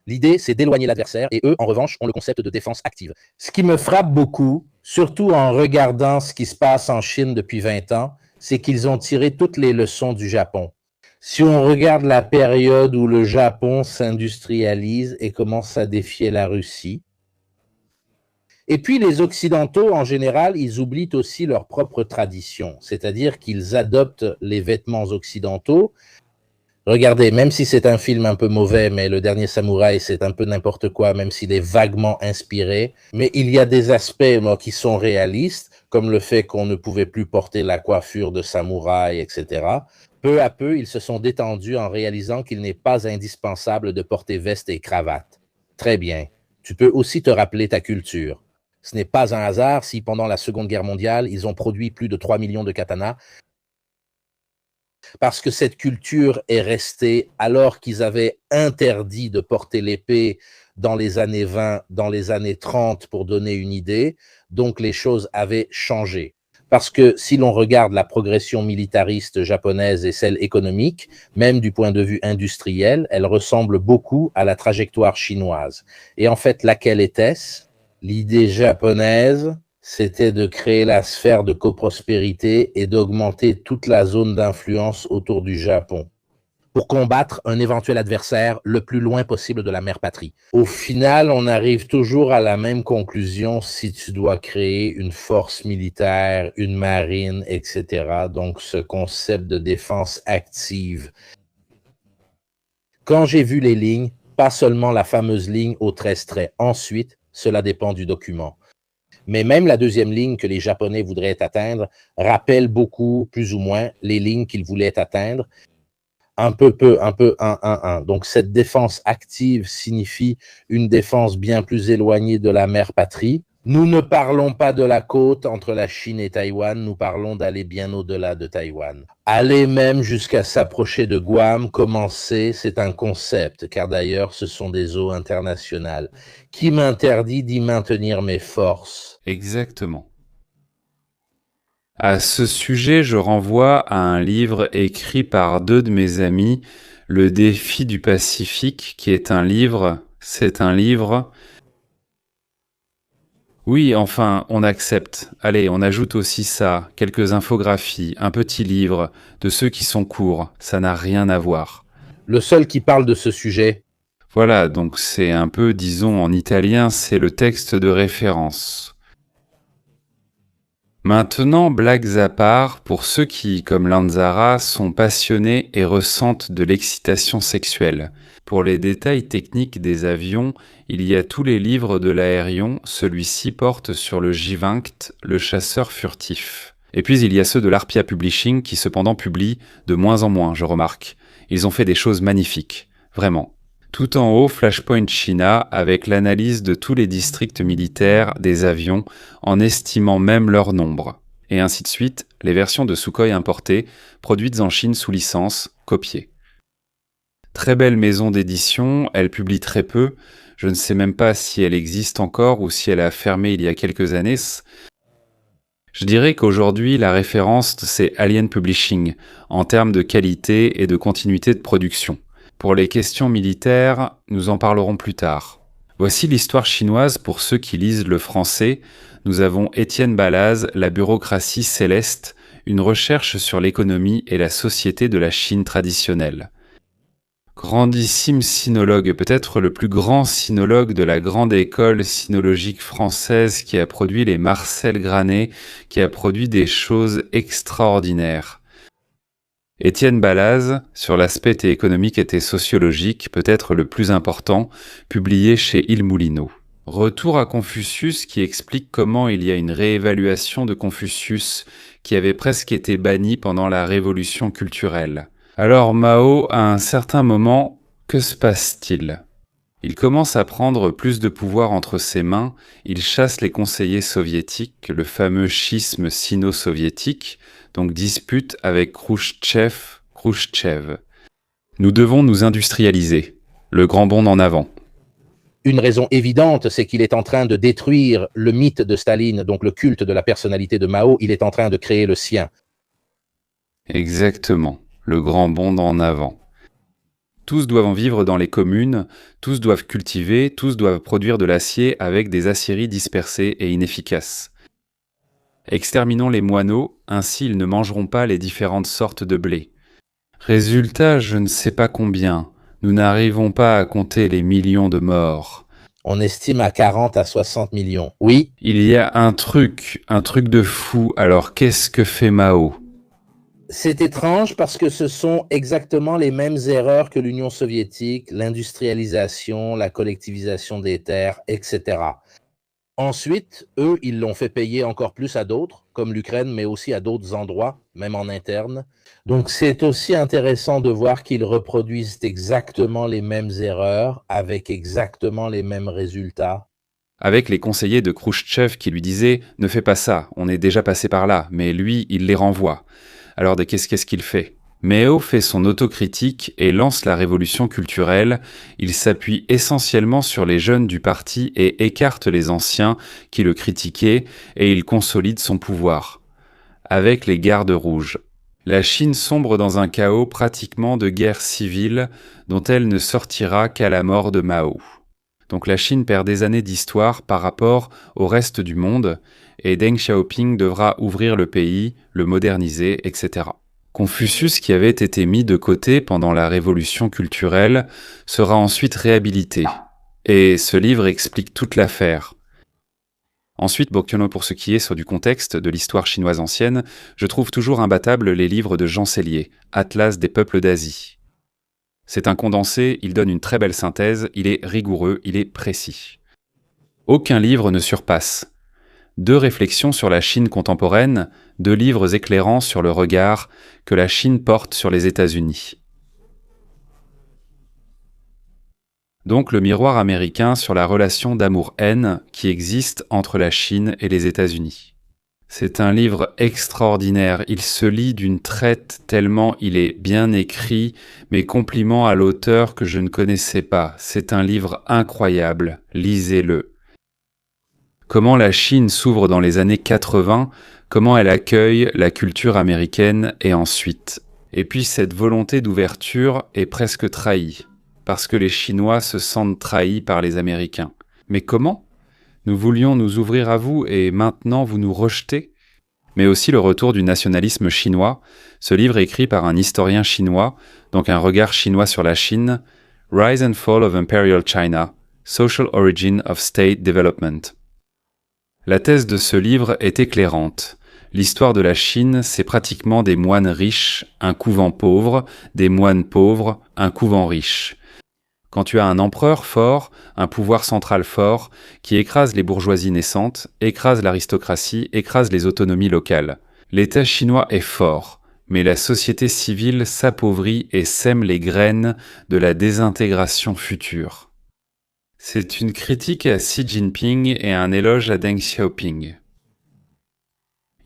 L'idée, c'est d'éloigner l'adversaire et eux, en revanche, ont le concept de défense active. Ce qui me frappe beaucoup, surtout en regardant ce qui se passe en Chine depuis 20 ans, c'est qu'ils ont tiré toutes les leçons du Japon. Si on regarde la période où le Japon s'industrialise et commence à défier la Russie, et puis les Occidentaux, en général, ils oublient aussi leur propre tradition, c'est-à-dire qu'ils adoptent les vêtements occidentaux. Regardez, même si c'est un film un peu mauvais, mais Le Dernier Samouraï, c'est un peu n'importe quoi, même s'il est vaguement inspiré, mais il y a des aspects qui sont réalistes, comme le fait qu'on ne pouvait plus porter la coiffure de samouraï, etc. Peu à peu, ils se sont détendus en réalisant qu'il n'est pas indispensable de porter veste et cravate. Très bien. Tu peux aussi te rappeler ta culture. Ce n'est pas un hasard si, pendant la Seconde Guerre mondiale, ils ont produit plus de 3 millions de katanas, parce que cette culture est restée alors qu'ils avaient interdit de porter l'épée dans les années 20, dans les années 30, pour donner une idée. Donc les choses avaient changé. Parce que si l'on regarde la progression militariste japonaise et celle économique, même du point de vue industriel, elle ressemble beaucoup à la trajectoire chinoise. Et en fait, laquelle était-ce ? L'idée japonaise, c'était de créer la sphère de coprospérité et d'augmenter toute la zone d'influence autour du Japon pour combattre un éventuel adversaire le plus loin possible de la mère patrie. Au final, on arrive toujours à la même conclusion si tu dois créer une force militaire, une marine, etc. Donc, ce concept de défense active. Quand j'ai vu les lignes, pas seulement la fameuse ligne aux 13 traits, ensuite, cela dépend du document. Mais même la deuxième ligne que les Japonais voudraient atteindre rappelle beaucoup, plus ou moins, les lignes qu'ils voulaient atteindre. un peu, un. Donc cette défense active signifie une défense bien plus éloignée de la mère patrie. Nous ne parlons pas de la côte entre la Chine et Taïwan, nous parlons d'aller bien au-delà de Taïwan. Aller même jusqu'à s'approcher de Guam, commencer, c'est un concept, car d'ailleurs ce sont des eaux internationales. Qui m'interdit d'y maintenir mes forces? Exactement. À ce sujet, je renvoie à un livre écrit par deux de mes amis, Le défi du Pacifique, qui est un livre, Oui, enfin, on accepte. Allez, on ajoute aussi ça, quelques infographies, un petit livre, de ceux qui sont courts, ça n'a rien à voir. Le seul qui parle de ce sujet, Voilà, donc c'est un peu, disons en italien, c'est le texte de référence. Maintenant, blagues à part, pour ceux qui, comme Lanzara, sont passionnés et ressentent de l'excitation sexuelle. Pour les détails techniques des avions, il y a tous les livres de l'Aérion, celui-ci porte sur le Gvinct, le chasseur furtif. Et puis il y a ceux de l'Arpia Publishing qui cependant publient de moins en moins, je remarque. Ils ont fait des choses magnifiques, vraiment. Tout en haut, Flashpoint China, avec l'analyse de tous les districts militaires des avions, en estimant même leur nombre. Et ainsi de suite, les versions de Sukhoi importées, produites en Chine sous licence, copiées. Très belle maison d'édition, elle publie très peu, je ne sais même pas si elle existe encore ou si elle a fermé il y a quelques années. Je dirais qu'aujourd'hui, la référence, c'est Alien Publishing, en termes de qualité et de continuité de production. Pour les questions militaires, nous en parlerons plus tard. Voici l'histoire chinoise pour ceux qui lisent le français. Nous avons Étienne Balaz, La bureaucratie céleste, une recherche sur l'économie et la société de la Chine traditionnelle. Grandissime sinologue, peut-être le plus grand sinologue de la grande école sinologique française qui a produit les Marcel Granet, qui a produit des choses extraordinaires. Étienne Balaz, sur l'aspect économique et sociologique, peut-être le plus important, publié chez Il-Moulineau. Retour à Confucius qui explique comment il y a une réévaluation de Confucius qui avait presque été banni pendant la révolution culturelle. Alors Mao, à un certain moment, que se passe-t-il ? Il commence à prendre plus de pouvoir entre ses mains, il chasse les conseillers soviétiques, le fameux schisme sino-soviétique, donc dispute avec Khrouchtchev. Nous devons nous industrialiser. Le grand bond en avant. une raison évidente, c'est qu'il est en train de détruire le mythe de Staline, donc le culte de la personnalité de Mao, il est en train de créer le sien. Exactement, le grand bond en avant. Tous doivent en vivre dans les communes, tous doivent cultiver, tous doivent produire de l'acier avec des aciéries dispersées et inefficaces. Exterminons les moineaux, ainsi ils ne mangeront pas les différentes sortes de blé. Résultat, je ne sais pas combien. Nous n'arrivons pas à compter les millions de morts. On estime à 40 à 60 millions. Oui. Il y a un truc de fou. Alors qu'est-ce que fait Mao ? C'est étrange parce que ce sont exactement les mêmes erreurs que l'Union soviétique, l'industrialisation, la collectivisation des terres, etc. Ensuite, eux, ils l'ont fait payer encore plus à d'autres, comme l'Ukraine, mais aussi à d'autres endroits, même en interne. Donc c'est aussi intéressant de voir qu'ils reproduisent exactement les mêmes erreurs, avec exactement les mêmes résultats. Avec les conseillers de Khrouchtchev qui lui disaient « Ne fais pas ça, on est déjà passé par là », mais lui, il les renvoie. Alors qu'est-ce qu'il fait ? Mao fait son autocritique et lance la révolution culturelle. Il s'appuie essentiellement sur les jeunes du parti et écarte les anciens qui le critiquaient et il consolide son pouvoir. Avec les gardes rouges. La Chine sombre dans un chaos pratiquement de guerre civile dont elle ne sortira qu'à la mort de Mao. Donc la Chine perd des années d'histoire par rapport au reste du monde et Deng Xiaoping devra ouvrir le pays, le moderniser, etc. Confucius, qui avait été mis de côté pendant la révolution culturelle, sera ensuite réhabilité. Et ce livre explique toute l'affaire. Ensuite, Baekhyun, pour ce qui est sur du contexte de l'histoire chinoise ancienne, je trouve toujours imbattables les livres de Jean Sellier, Atlas des peuples d'Asie. C'est un condensé, il donne une très belle synthèse, il est rigoureux, il est précis. Aucun livre ne surpasse. 2 réflexions sur la Chine contemporaine, 2 livres éclairants sur le regard que la Chine porte sur les États-Unis. Donc le miroir américain sur la relation d'amour-haine qui existe entre la Chine et les États-Unis. C'est un livre extraordinaire, il se lit d'une traite tellement il est bien écrit, mes compliments à l'auteur que je ne connaissais pas. C'est un livre incroyable, lisez-le. Comment la Chine s'ouvre dans les années 80, comment elle accueille la culture américaine et ensuite. Et puis cette volonté d'ouverture est presque trahie, parce que les Chinois se sentent trahis par les Américains. Mais comment ? Nous voulions nous ouvrir à vous et maintenant vous nous rejetez ? Mais aussi le retour du nationalisme chinois, ce livre écrit par un historien chinois, donc un regard chinois sur la Chine, Rise and Fall of Imperial China, Social Origin of State Development. La thèse de ce livre est éclairante. L'histoire de la Chine, c'est pratiquement des moines riches, un couvent pauvre, des moines pauvres, un couvent riche. Quand tu as un empereur fort, un pouvoir central fort, qui écrase les bourgeoisies naissantes, écrase l'aristocratie, écrase les autonomies locales. L'État chinois est fort, mais la société civile s'appauvrit et sème les graines de la désintégration future. C'est une critique à Xi Jinping et un éloge à Deng Xiaoping.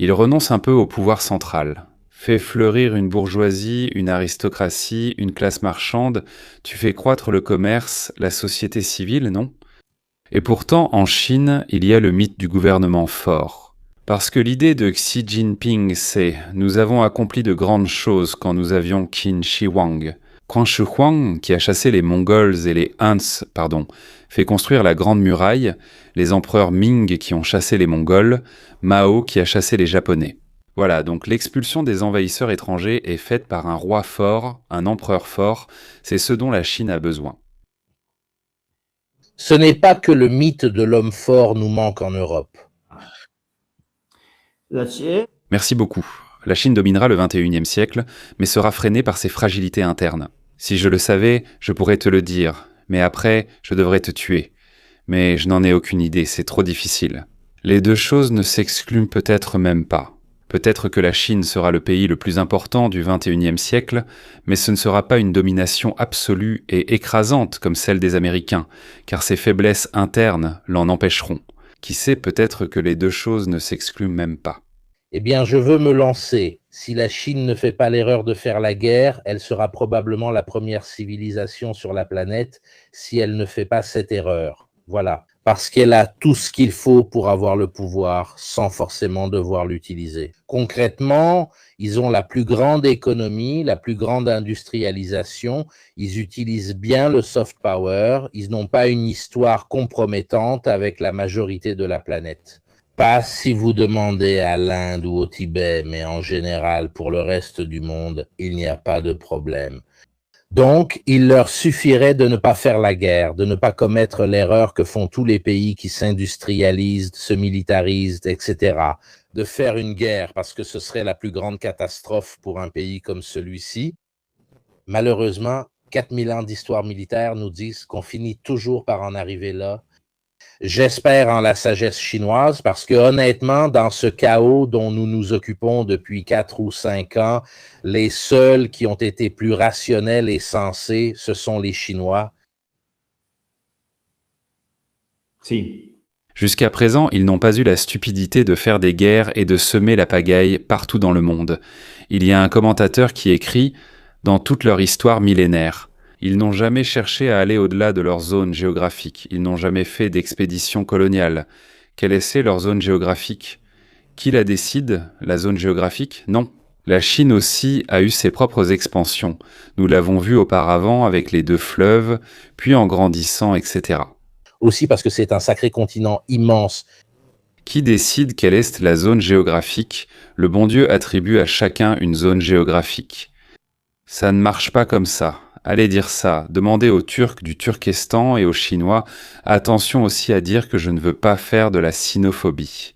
Il renonce un peu au pouvoir central. Fais fleurir une bourgeoisie, une aristocratie, une classe marchande, tu fais croître le commerce, la société civile, non ? Et pourtant, en Chine, il y a le mythe du gouvernement fort. Parce que l'idée de Xi Jinping, c'est « nous avons accompli de grandes choses quand nous avions Qin Shi Huang ». Quan Shi Huang, qui a chassé les Mongols et les Huns, fait construire la Grande Muraille, les empereurs Ming qui ont chassé les Mongols, Mao qui a chassé les Japonais. Voilà, donc l'expulsion des envahisseurs étrangers est faite par un roi fort, un empereur fort, c'est ce dont la Chine a besoin. Ce n'est pas que le mythe de l'homme fort nous manque en Europe. Merci beaucoup. La Chine dominera le XXIe siècle, mais sera freinée par ses fragilités internes. Si je le savais, je pourrais te le dire, mais après, je devrais te tuer. Mais je n'en ai aucune idée, c'est trop difficile. Les deux choses ne s'excluent peut-être même pas. Peut-être que la Chine sera le pays le plus important du XXIe siècle, mais ce ne sera pas une domination absolue et écrasante comme celle des Américains, car ses faiblesses internes l'en empêcheront. Qui sait, peut-être que les deux choses ne s'excluent même pas. Eh bien, je veux me lancer. Si la Chine ne fait pas l'erreur de faire la guerre, elle sera probablement la première civilisation sur la planète si elle ne fait pas cette erreur. Voilà. Parce qu'elle a tout ce qu'il faut pour avoir le pouvoir sans forcément devoir l'utiliser. Concrètement, ils ont la plus grande économie, la plus grande industrialisation, ils utilisent bien le soft power, ils n'ont pas une histoire compromettante avec la majorité de la planète. Pas si vous demandez à l'Inde ou au Tibet, mais en général, pour le reste du monde, il n'y a pas de problème. Donc, il leur suffirait de ne pas faire la guerre, de ne pas commettre l'erreur que font tous les pays qui s'industrialisent, se militarisent, etc. De faire une guerre, parce que ce serait la plus grande catastrophe pour un pays comme celui-ci. Malheureusement, 4000 ans d'histoire militaire nous disent qu'on finit toujours par en arriver là. J'espère en la sagesse chinoise parce que honnêtement, dans ce chaos dont nous nous occupons depuis 4 ou 5 ans, les seuls qui ont été plus rationnels et sensés, ce sont les Chinois. Si. Jusqu'à présent, ils n'ont pas eu la stupidité de faire des guerres et de semer la pagaille partout dans le monde. Il y a un commentateur qui écrit « Dans toute leur histoire millénaire ». Ils n'ont jamais cherché à aller au-delà de leur zone géographique. Ils n'ont jamais fait d'expédition coloniale. Quelle est leur zone géographique ? Qui la décide, la zone géographique ? Non. La Chine aussi a eu ses propres expansions. Nous l'avons vu auparavant avec les 2 fleuves, puis en grandissant, etc. Aussi parce que c'est un sacré continent immense. Qui décide quelle est la zone géographique ? Le bon Dieu attribue à chacun une zone géographique. Ça ne marche pas comme ça. Allez dire ça, demandez aux Turcs du Turkestan et aux Chinois, attention aussi à dire que je ne veux pas faire de la sinophobie.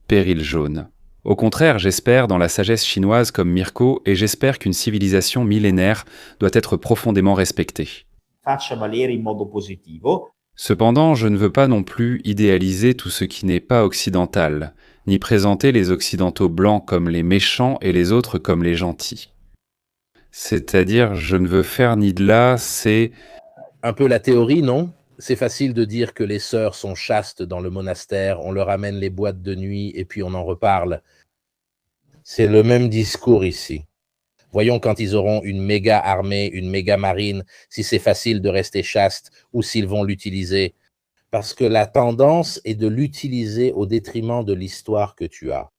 Péril jaune. Au contraire, j'espère dans la sagesse chinoise comme Mirko et j'espère qu'une civilisation millénaire doit être profondément respectée. Faccia valere in modo positivo. Cependant, je ne veux pas non plus idéaliser tout ce qui n'est pas occidental, ni présenter les occidentaux blancs comme les méchants et les autres comme les gentils. C'est-à-dire, je ne veux faire ni de là, c'est Un peu la théorie, non? C'est facile de dire que les sœurs sont chastes dans le monastère, on leur amène les boîtes de nuit et puis on en reparle. C'est le même discours ici. Voyons quand ils auront une méga armée, une méga marine, si c'est facile de rester chaste ou s'ils vont l'utiliser. Parce que la tendance est de l'utiliser au détriment de l'histoire que tu as.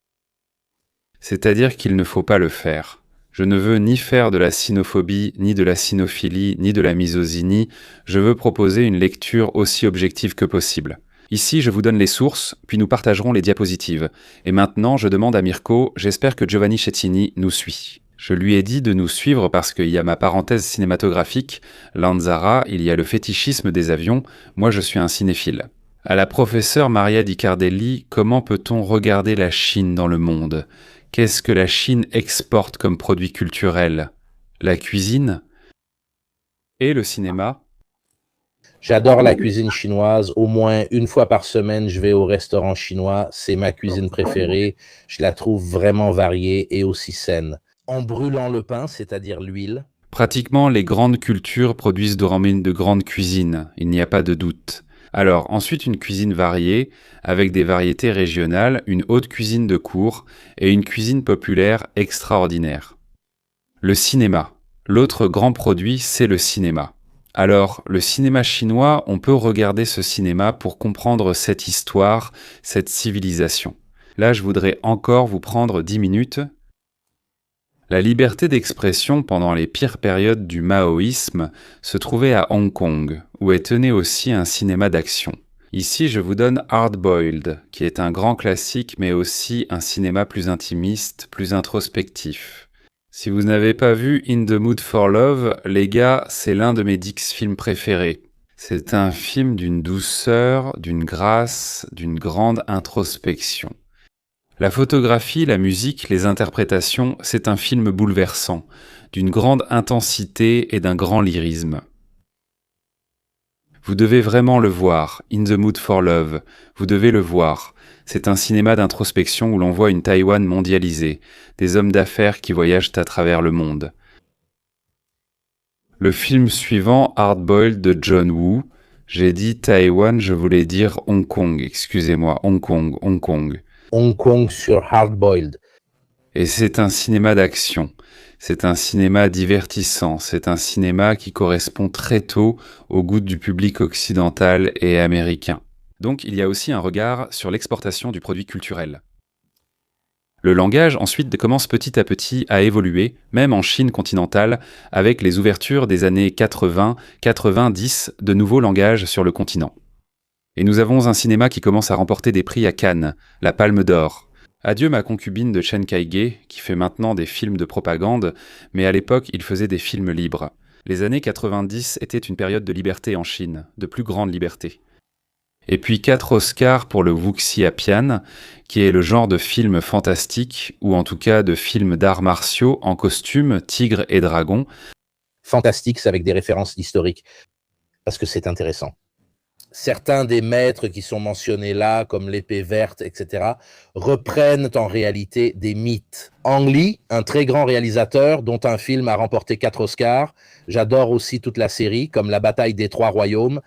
C'est-à-dire qu'il ne faut pas le faire. Je ne veux ni faire de la sinophobie, ni de la sinophilie, ni de la misogynie. Je veux proposer une lecture aussi objective que possible. Ici, je vous donne les sources, puis nous partagerons les diapositives. Et maintenant, je demande à Mirko, j'espère que Giovanni Ceccini nous suit. Je lui ai dit de nous suivre parce qu'il y a ma parenthèse cinématographique, Lanzara, il y a le fétichisme des avions, moi je suis un cinéphile. À la professeure Maria Di Cardelli, comment peut-on regarder la Chine dans le monde ? Qu'est-ce que la Chine exporte comme produit culturel ? La cuisine ? Et le cinéma ? J'adore la cuisine chinoise. Au moins une fois par semaine, je vais au restaurant chinois. C'est ma cuisine préférée. Je la trouve vraiment variée et aussi saine. En brûlant le pain, c'est-à-dire l'huile. Pratiquement les grandes cultures produisent de grandes cuisines, il n'y a pas de doute. Alors, ensuite une cuisine variée, avec des variétés régionales, une haute cuisine de cour et une cuisine populaire extraordinaire. Le cinéma. L'autre grand produit, c'est le cinéma. Alors, le cinéma chinois, on peut regarder ce cinéma pour comprendre cette histoire, cette civilisation. Là, je voudrais encore vous prendre 10 minutes. La liberté d'expression pendant les pires périodes du maoïsme se trouvait à Hong Kong, où est né aussi un cinéma d'action. Ici, je vous donne Hard Boiled, qui est un grand classique, mais aussi un cinéma plus intimiste, plus introspectif. Si vous n'avez pas vu In the Mood for Love, les gars, c'est l'un de mes 10 films préférés. C'est un film d'une douceur, d'une grâce, d'une grande introspection. La photographie, la musique, les interprétations, c'est un film bouleversant, d'une grande intensité et d'un grand lyrisme. Vous devez vraiment le voir, In the Mood for Love, vous devez le voir. C'est un cinéma d'introspection où l'on voit une Taïwan mondialisée, des hommes d'affaires qui voyagent à travers le monde. Le film suivant, Hard Boiled de John Woo, j'ai dit Taïwan, je voulais dire Hong Kong, excusez-moi, Hong Kong. Hong Kong sur Hard Boiled. Et c'est un cinéma d'action, c'est un cinéma divertissant, c'est un cinéma qui correspond très tôt au goût du public occidental et américain. Donc il y a aussi un regard sur l'exportation du produit culturel. Le langage ensuite commence petit à petit à évoluer, même en Chine continentale, avec les ouvertures des années 80-90 de nouveaux langages sur le continent. Et nous avons un cinéma qui commence à remporter des prix à Cannes, la Palme d'Or. Adieu ma concubine de Chen Kaige, qui fait maintenant des films de propagande, mais à l'époque il faisait des films libres. Les années 90 étaient une période de liberté en Chine, de plus grande liberté. Et puis 4 Oscars pour le Wuxiapian, qui est le genre de film fantastique, ou en tout cas de film d'arts martiaux en costume, tigre et dragon. Fantastique, c'est avec des références historiques, parce que c'est intéressant. Certains des maîtres qui sont mentionnés là, comme l'épée verte, etc., reprennent en réalité des mythes. Ang Lee, un très grand réalisateur dont un film a remporté 4 Oscars. J'adore aussi toute la série, comme La bataille des 3 royaumes.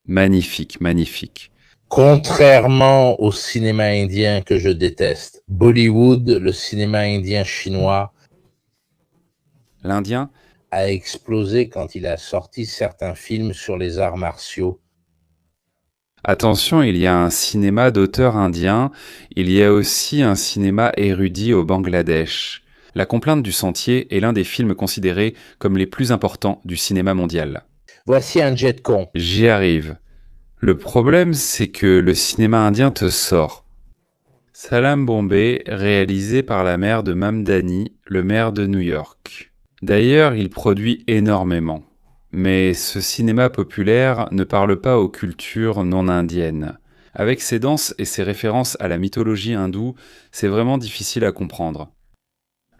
Magnifique, magnifique. Contrairement au cinéma indien que je déteste, Bollywood, le cinéma indien chinois, l'Indien a explosé quand il a sorti certains films sur les arts martiaux. Attention, il y a un cinéma d'auteur indien, il y a aussi un cinéma érudit au Bangladesh. La Complainte du Sentier est l'un des films considérés comme les plus importants du cinéma mondial. Voici un jet con. J'y arrive. Le problème, c'est que le cinéma indien te sort. Salam Bombay, réalisé par la mère de Mamdani, le maire de New York. D'ailleurs, il produit énormément. Mais ce cinéma populaire ne parle pas aux cultures non indiennes. Avec ses danses et ses références à la mythologie hindoue, c'est vraiment difficile à comprendre.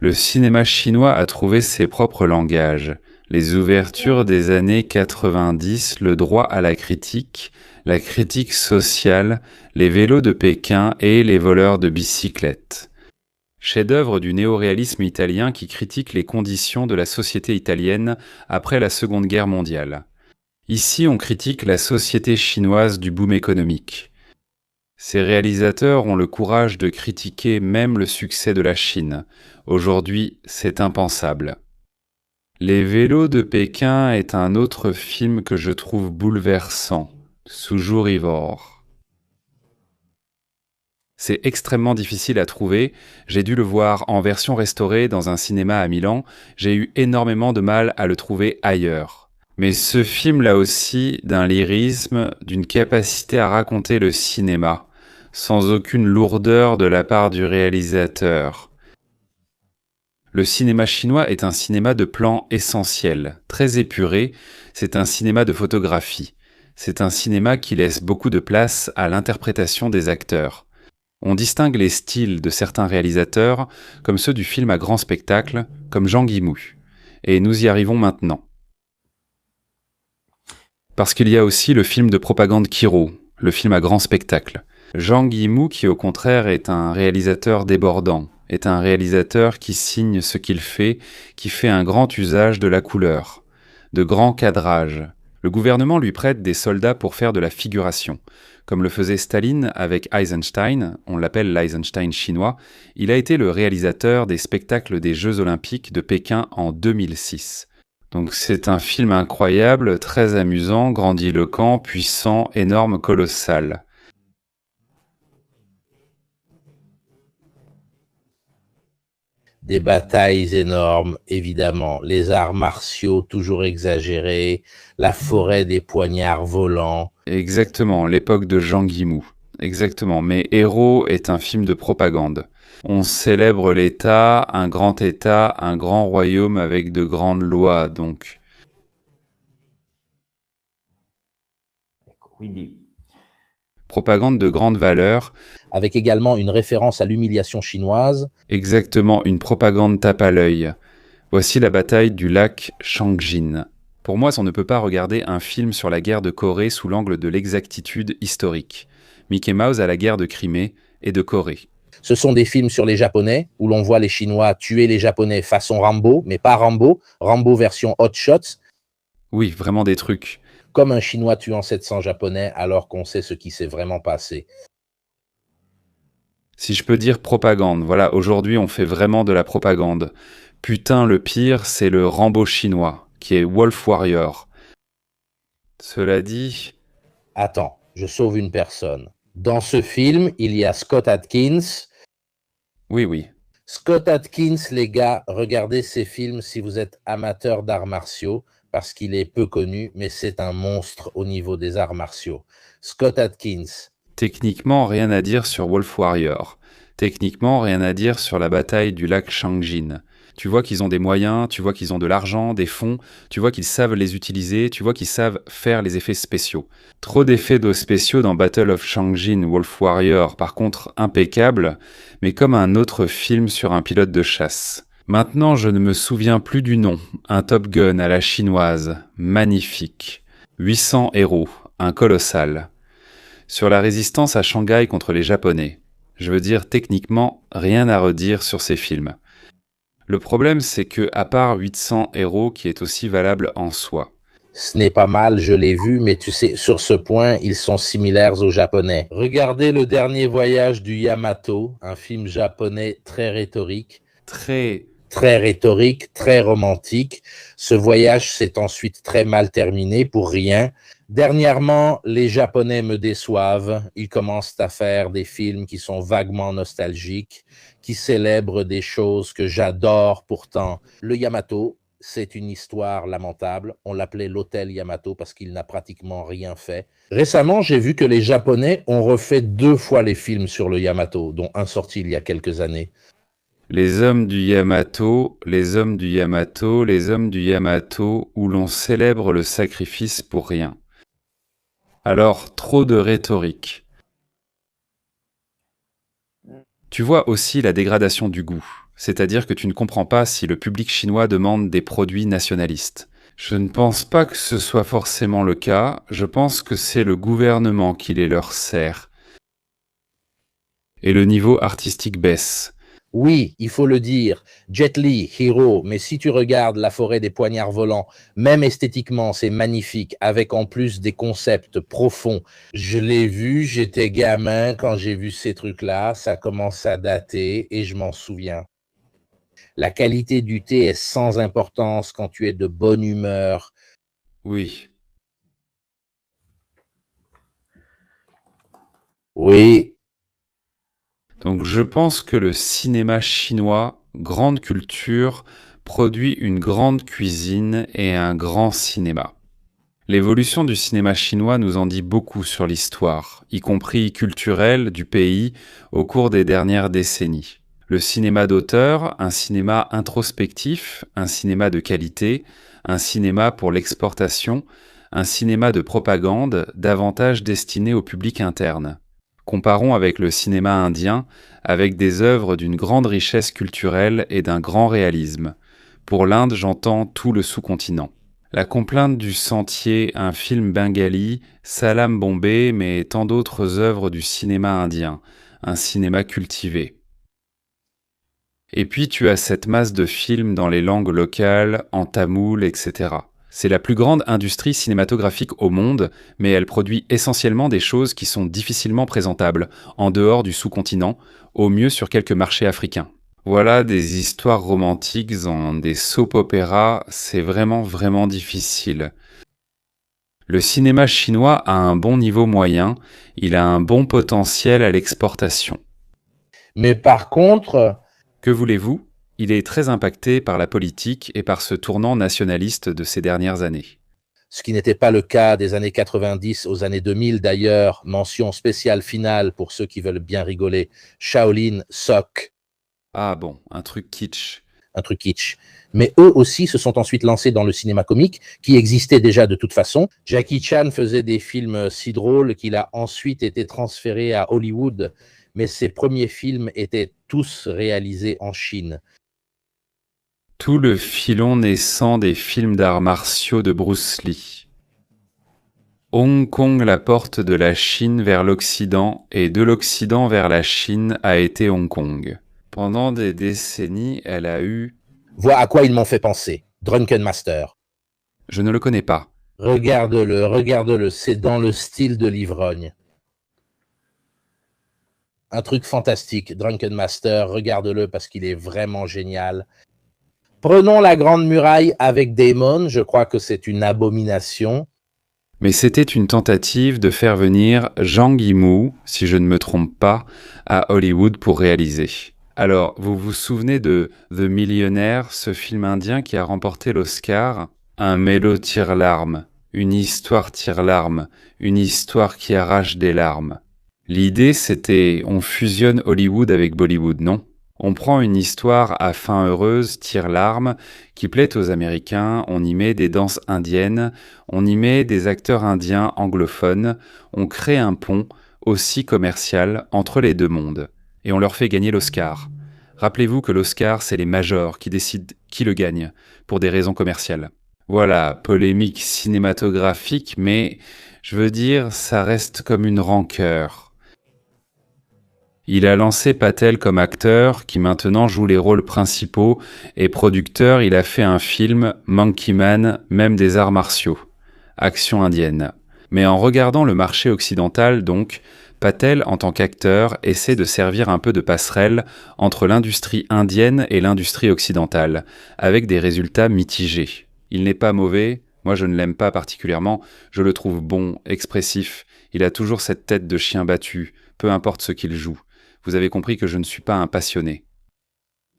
Le cinéma chinois a trouvé ses propres langages. Les ouvertures des années 90, le droit à la critique sociale, les vélos de Pékin et les voleurs de bicyclettes. Chef-d'œuvre du néoréalisme italien qui critique les conditions de la société italienne après la Seconde Guerre mondiale. Ici, on critique la société chinoise du boom économique. Ces réalisateurs ont le courage de critiquer même le succès de la Chine. Aujourd'hui, c'est impensable. Les vélos de Pékin est un autre film que je trouve bouleversant, Soujour-Ivor. C'est extrêmement difficile à trouver, j'ai dû le voir en version restaurée dans un cinéma à Milan, j'ai eu énormément de mal à le trouver ailleurs. Mais ce film là aussi d'un lyrisme, d'une capacité à raconter le cinéma, sans aucune lourdeur de la part du réalisateur. Le cinéma chinois est un cinéma de plans essentiels, très épuré, c'est un cinéma de photographie. C'est un cinéma qui laisse beaucoup de place à l'interprétation des acteurs. On distingue les styles de certains réalisateurs, comme ceux du film à grand spectacle, comme Zhang Yimou. Et nous y arrivons maintenant. Parce qu'il y a aussi le film de propagande Kiro, le film à grand spectacle. Zhang Yimou, qui au contraire est un réalisateur débordant, est un réalisateur qui signe ce qu'il fait, qui fait un grand usage de la couleur, de grands cadrages. Le gouvernement lui prête des soldats pour faire de la figuration. Comme le faisait Staline avec Eisenstein, on l'appelle l'Eisenstein chinois, il a été le réalisateur des spectacles des Jeux Olympiques de Pékin en 2006. Donc c'est un film incroyable, très amusant, grandiloquent, puissant, énorme, colossal. Des batailles énormes, évidemment, les arts martiaux toujours exagérés, la forêt des poignards volants. Exactement, l'époque de Zhang Yimou. Exactement, mais Héros est un film de propagande. On célèbre l'État, un grand royaume avec de grandes lois, donc. Quindi Propagande de grande valeur. Avec également une référence à l'humiliation chinoise. Exactement, une propagande tape à l'œil. Voici la bataille du lac Changjin. Pour moi, on ne peut pas regarder un film sur la guerre de Corée sous l'angle de l'exactitude historique. Mickey Mouse a la guerre de Crimée et de Corée. Ce sont des films sur les Japonais, où l'on voit les Chinois tuer les Japonais façon Rambo, mais pas Rambo, Rambo version Hot Shots. Oui, vraiment des trucs. Comme un Chinois tuant 700 Japonais alors qu'on sait ce qui s'est vraiment passé. Si je peux dire propagande, voilà, aujourd'hui on fait vraiment de la propagande. Putain, le pire, c'est le Rambo chinois, qui est Wolf Warrior. Cela dit... Attends, je sauve une personne. Dans ce film, il y a Scott Adkins. Oui. Scott Adkins, les gars, regardez ces films si vous êtes amateur d'arts martiaux, parce qu'il est peu connu, mais c'est un monstre au niveau des arts martiaux. Scott Adkins. Techniquement, rien à dire sur Wolf Warrior. Techniquement, rien à dire sur la bataille du lac Changjin. Tu vois qu'ils ont des moyens, tu vois qu'ils ont de l'argent, des fonds, tu vois qu'ils savent les utiliser, tu vois qu'ils savent faire les effets spéciaux. Trop d'effets spéciaux dans Battle of Changjin, Wolf Warrior, par contre impeccable, mais comme un autre film sur un pilote de chasse. Maintenant, je ne me souviens plus du nom. Un Top Gun à la chinoise, magnifique. 800 héros, un colossal. Sur la résistance à Shanghai contre les Japonais. Je veux dire, techniquement, rien à redire sur ces films. Le problème, c'est que, à part 800 héros, qui est aussi valable en soi. Ce n'est pas mal, je l'ai vu, mais tu sais, sur ce point, ils sont similaires aux Japonais. Regardez Le Dernier Voyage du Yamato, un film japonais très rhétorique. Très rhétorique, très romantique. Ce voyage s'est ensuite très mal terminé pour rien. Dernièrement, les Japonais me déçoivent. Ils commencent à faire des films qui sont vaguement nostalgiques, qui célèbrent des choses que j'adore pourtant. Le Yamato, c'est une histoire lamentable. On l'appelait l'hôtel Yamato parce qu'il n'a pratiquement rien fait. Récemment, j'ai vu que les Japonais ont refait 2 fois les films sur le Yamato, dont un sorti il y a quelques années. Les hommes du Yamato, les hommes du Yamato, les hommes du Yamato, où l'on célèbre le sacrifice pour rien. Alors, trop de rhétorique. Tu vois aussi la dégradation du goût, c'est-à-dire que tu ne comprends pas si le public chinois demande des produits nationalistes. Je ne pense pas que ce soit forcément le cas, je pense que c'est le gouvernement qui les leur sert. Et le niveau artistique baisse. Oui, il faut le dire, Jet Li, Hero, mais si tu regardes La forêt des poignards volants, même esthétiquement, c'est magnifique, avec en plus des concepts profonds. Je l'ai vu, j'étais gamin quand j'ai vu ces trucs-là, ça commence à dater et je m'en souviens. La qualité du thé est sans importance quand tu es de bonne humeur. Oui. Oui, Donc je pense que le cinéma chinois, grande culture, produit une grande cuisine et un grand cinéma. L'évolution du cinéma chinois nous en dit beaucoup sur l'histoire, y compris culturelle, du pays, au cours des dernières décennies. Le cinéma d'auteur, un cinéma introspectif, un cinéma de qualité, un cinéma pour l'exportation, un cinéma de propagande davantage destiné au public interne. Comparons avec le cinéma indien, avec des œuvres d'une grande richesse culturelle et d'un grand réalisme. Pour l'Inde, j'entends tout le sous-continent. La complainte du sentier, un film bengali, Salam Bombay, mais tant d'autres œuvres du cinéma indien, un cinéma cultivé. Et puis tu as cette masse de films dans les langues locales, en tamoul, etc. C'est la plus grande industrie cinématographique au monde, mais elle produit essentiellement des choses qui sont difficilement présentables, en dehors du sous-continent, au mieux sur quelques marchés africains. Voilà des histoires romantiques en des soap-opéras, c'est vraiment difficile. Le cinéma chinois a un bon niveau moyen, il a un bon potentiel à l'exportation. mais par contre, Que voulez-vous? Il est très impacté par la politique et par ce tournant nationaliste de ces dernières années. ce qui n'était pas le cas des années 90 aux années 2000 d'ailleurs, mention spéciale finale pour ceux qui veulent bien rigoler, Shaolin Sok, Ah bon, un truc kitsch. un truc kitsch. Mais eux aussi se sont ensuite lancés dans le cinéma comique, qui existait déjà de toute façon. Jackie Chan faisait des films si drôles qu'il a ensuite été transféré à Hollywood, mais ses premiers films étaient tous réalisés en Chine. Tout le filon naissant des films d'arts martiaux de Bruce Lee. Hong Kong, la porte de la Chine vers l'Occident et de l'Occident vers la Chine a été Hong Kong. Pendant des décennies, elle a eu... Vois à quoi ils m'ont fait penser. Drunken Master. Je ne le connais pas. Regarde-le, c'est dans le style de l'ivrogne. Un truc fantastique, Drunken Master, regarde-le parce qu'il est vraiment génial. Prenons la Grande Muraille avec Damon, je crois que c'est une abomination. Mais c'était une tentative de faire venir Zhang Yimou, si je ne me trompe pas, à Hollywood pour réaliser. Alors, vous vous souvenez de The Millionaire, ce film indien qui a remporté l'Oscar? Un mélo tire-larmes, une histoire tire-larmes, une histoire qui arrache des larmes. L'idée, c'était on fusionne Hollywood avec Bollywood, non? On prend une histoire à fin heureuse, tire-larmes, qui plaît aux Américains, on y met des danses indiennes, on y met des acteurs indiens anglophones, on crée un pont, aussi commercial, entre les deux mondes. Et on leur fait gagner l'Oscar. Rappelez-vous que l'Oscar, c'est les majors qui décident qui le gagne, pour des raisons commerciales. Voilà, polémique cinématographique, mais je veux dire, ça reste comme une rancœur. Il a lancé Patel comme acteur, qui maintenant joue les rôles principaux, et producteur, il a fait un film, Monkey Man, même des arts martiaux. Action indienne. Mais en regardant le marché occidental, donc, Patel, en tant qu'acteur, essaie de servir un peu de passerelle entre l'industrie indienne et l'industrie occidentale, avec des résultats mitigés. Il n'est pas mauvais, moi je ne l'aime pas particulièrement, je le trouve bon, expressif, il a toujours cette tête de chien battu, peu importe ce qu'il joue. Vous avez compris que je ne suis pas un passionné.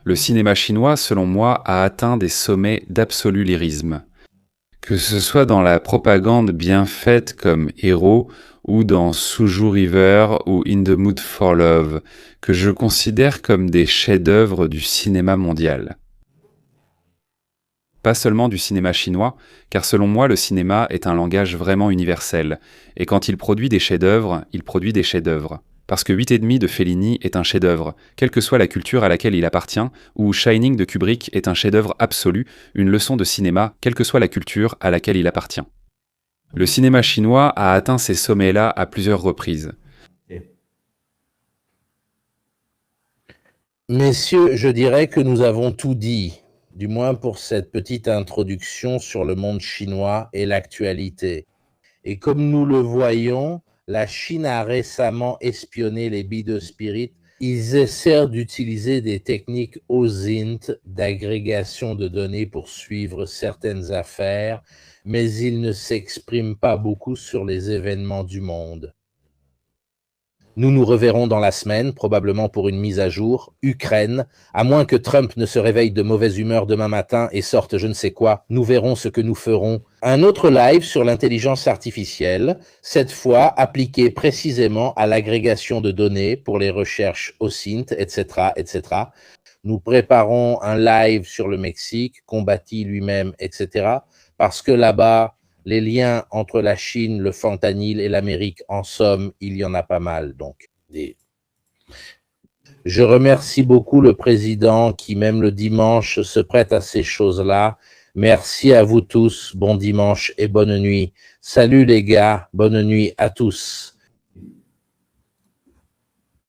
Le cinéma chinois, selon moi, a atteint des sommets d'absolu lyrisme. Que ce soit dans la propagande bien faite comme Héros, ou dans Suju River ou In the Mood for Love, que je considère comme des chefs-d'œuvre du cinéma mondial. Pas seulement du cinéma chinois, car selon moi, le cinéma est un langage vraiment universel, et quand il produit des chefs-d'œuvre, il produit des chefs-d'œuvre. Parce que 8,5 de Fellini est un chef-d'œuvre, quelle que soit la culture à laquelle il appartient, ou Shining de Kubrick est un chef-d'œuvre absolu, une leçon de cinéma, quelle que soit la culture à laquelle il appartient. Le cinéma chinois a atteint ces sommets-là à plusieurs reprises. Messieurs, je dirais que nous avons tout dit, du moins pour cette petite introduction sur le monde chinois et l'actualité. Et comme nous le voyons, la Chine a récemment espionné les Be Spirit. Ils essaient d'utiliser des techniques OSINT d'agrégation de données pour suivre certaines affaires, mais ils ne s'expriment pas beaucoup sur les événements du monde. Nous nous reverrons dans la semaine, probablement pour une mise à jour. Ukraine, à moins que Trump ne se réveille de mauvaise humeur demain matin et sorte je ne sais quoi, nous verrons ce que nous ferons. Un autre live sur l'intelligence artificielle, cette fois appliqué précisément à l'agrégation de données pour les recherches OSINT, etc., etc. Nous préparons un live sur le Mexique, combattu lui-même, etc., parce que là-bas, les liens entre la Chine, le fentanyl et l'Amérique, en somme, il y en a pas mal. Donc, je remercie beaucoup le président qui, même le dimanche, se prête à ces choses-là. Merci à vous tous. Bon dimanche et bonne nuit. Salut les gars. Bonne nuit à tous.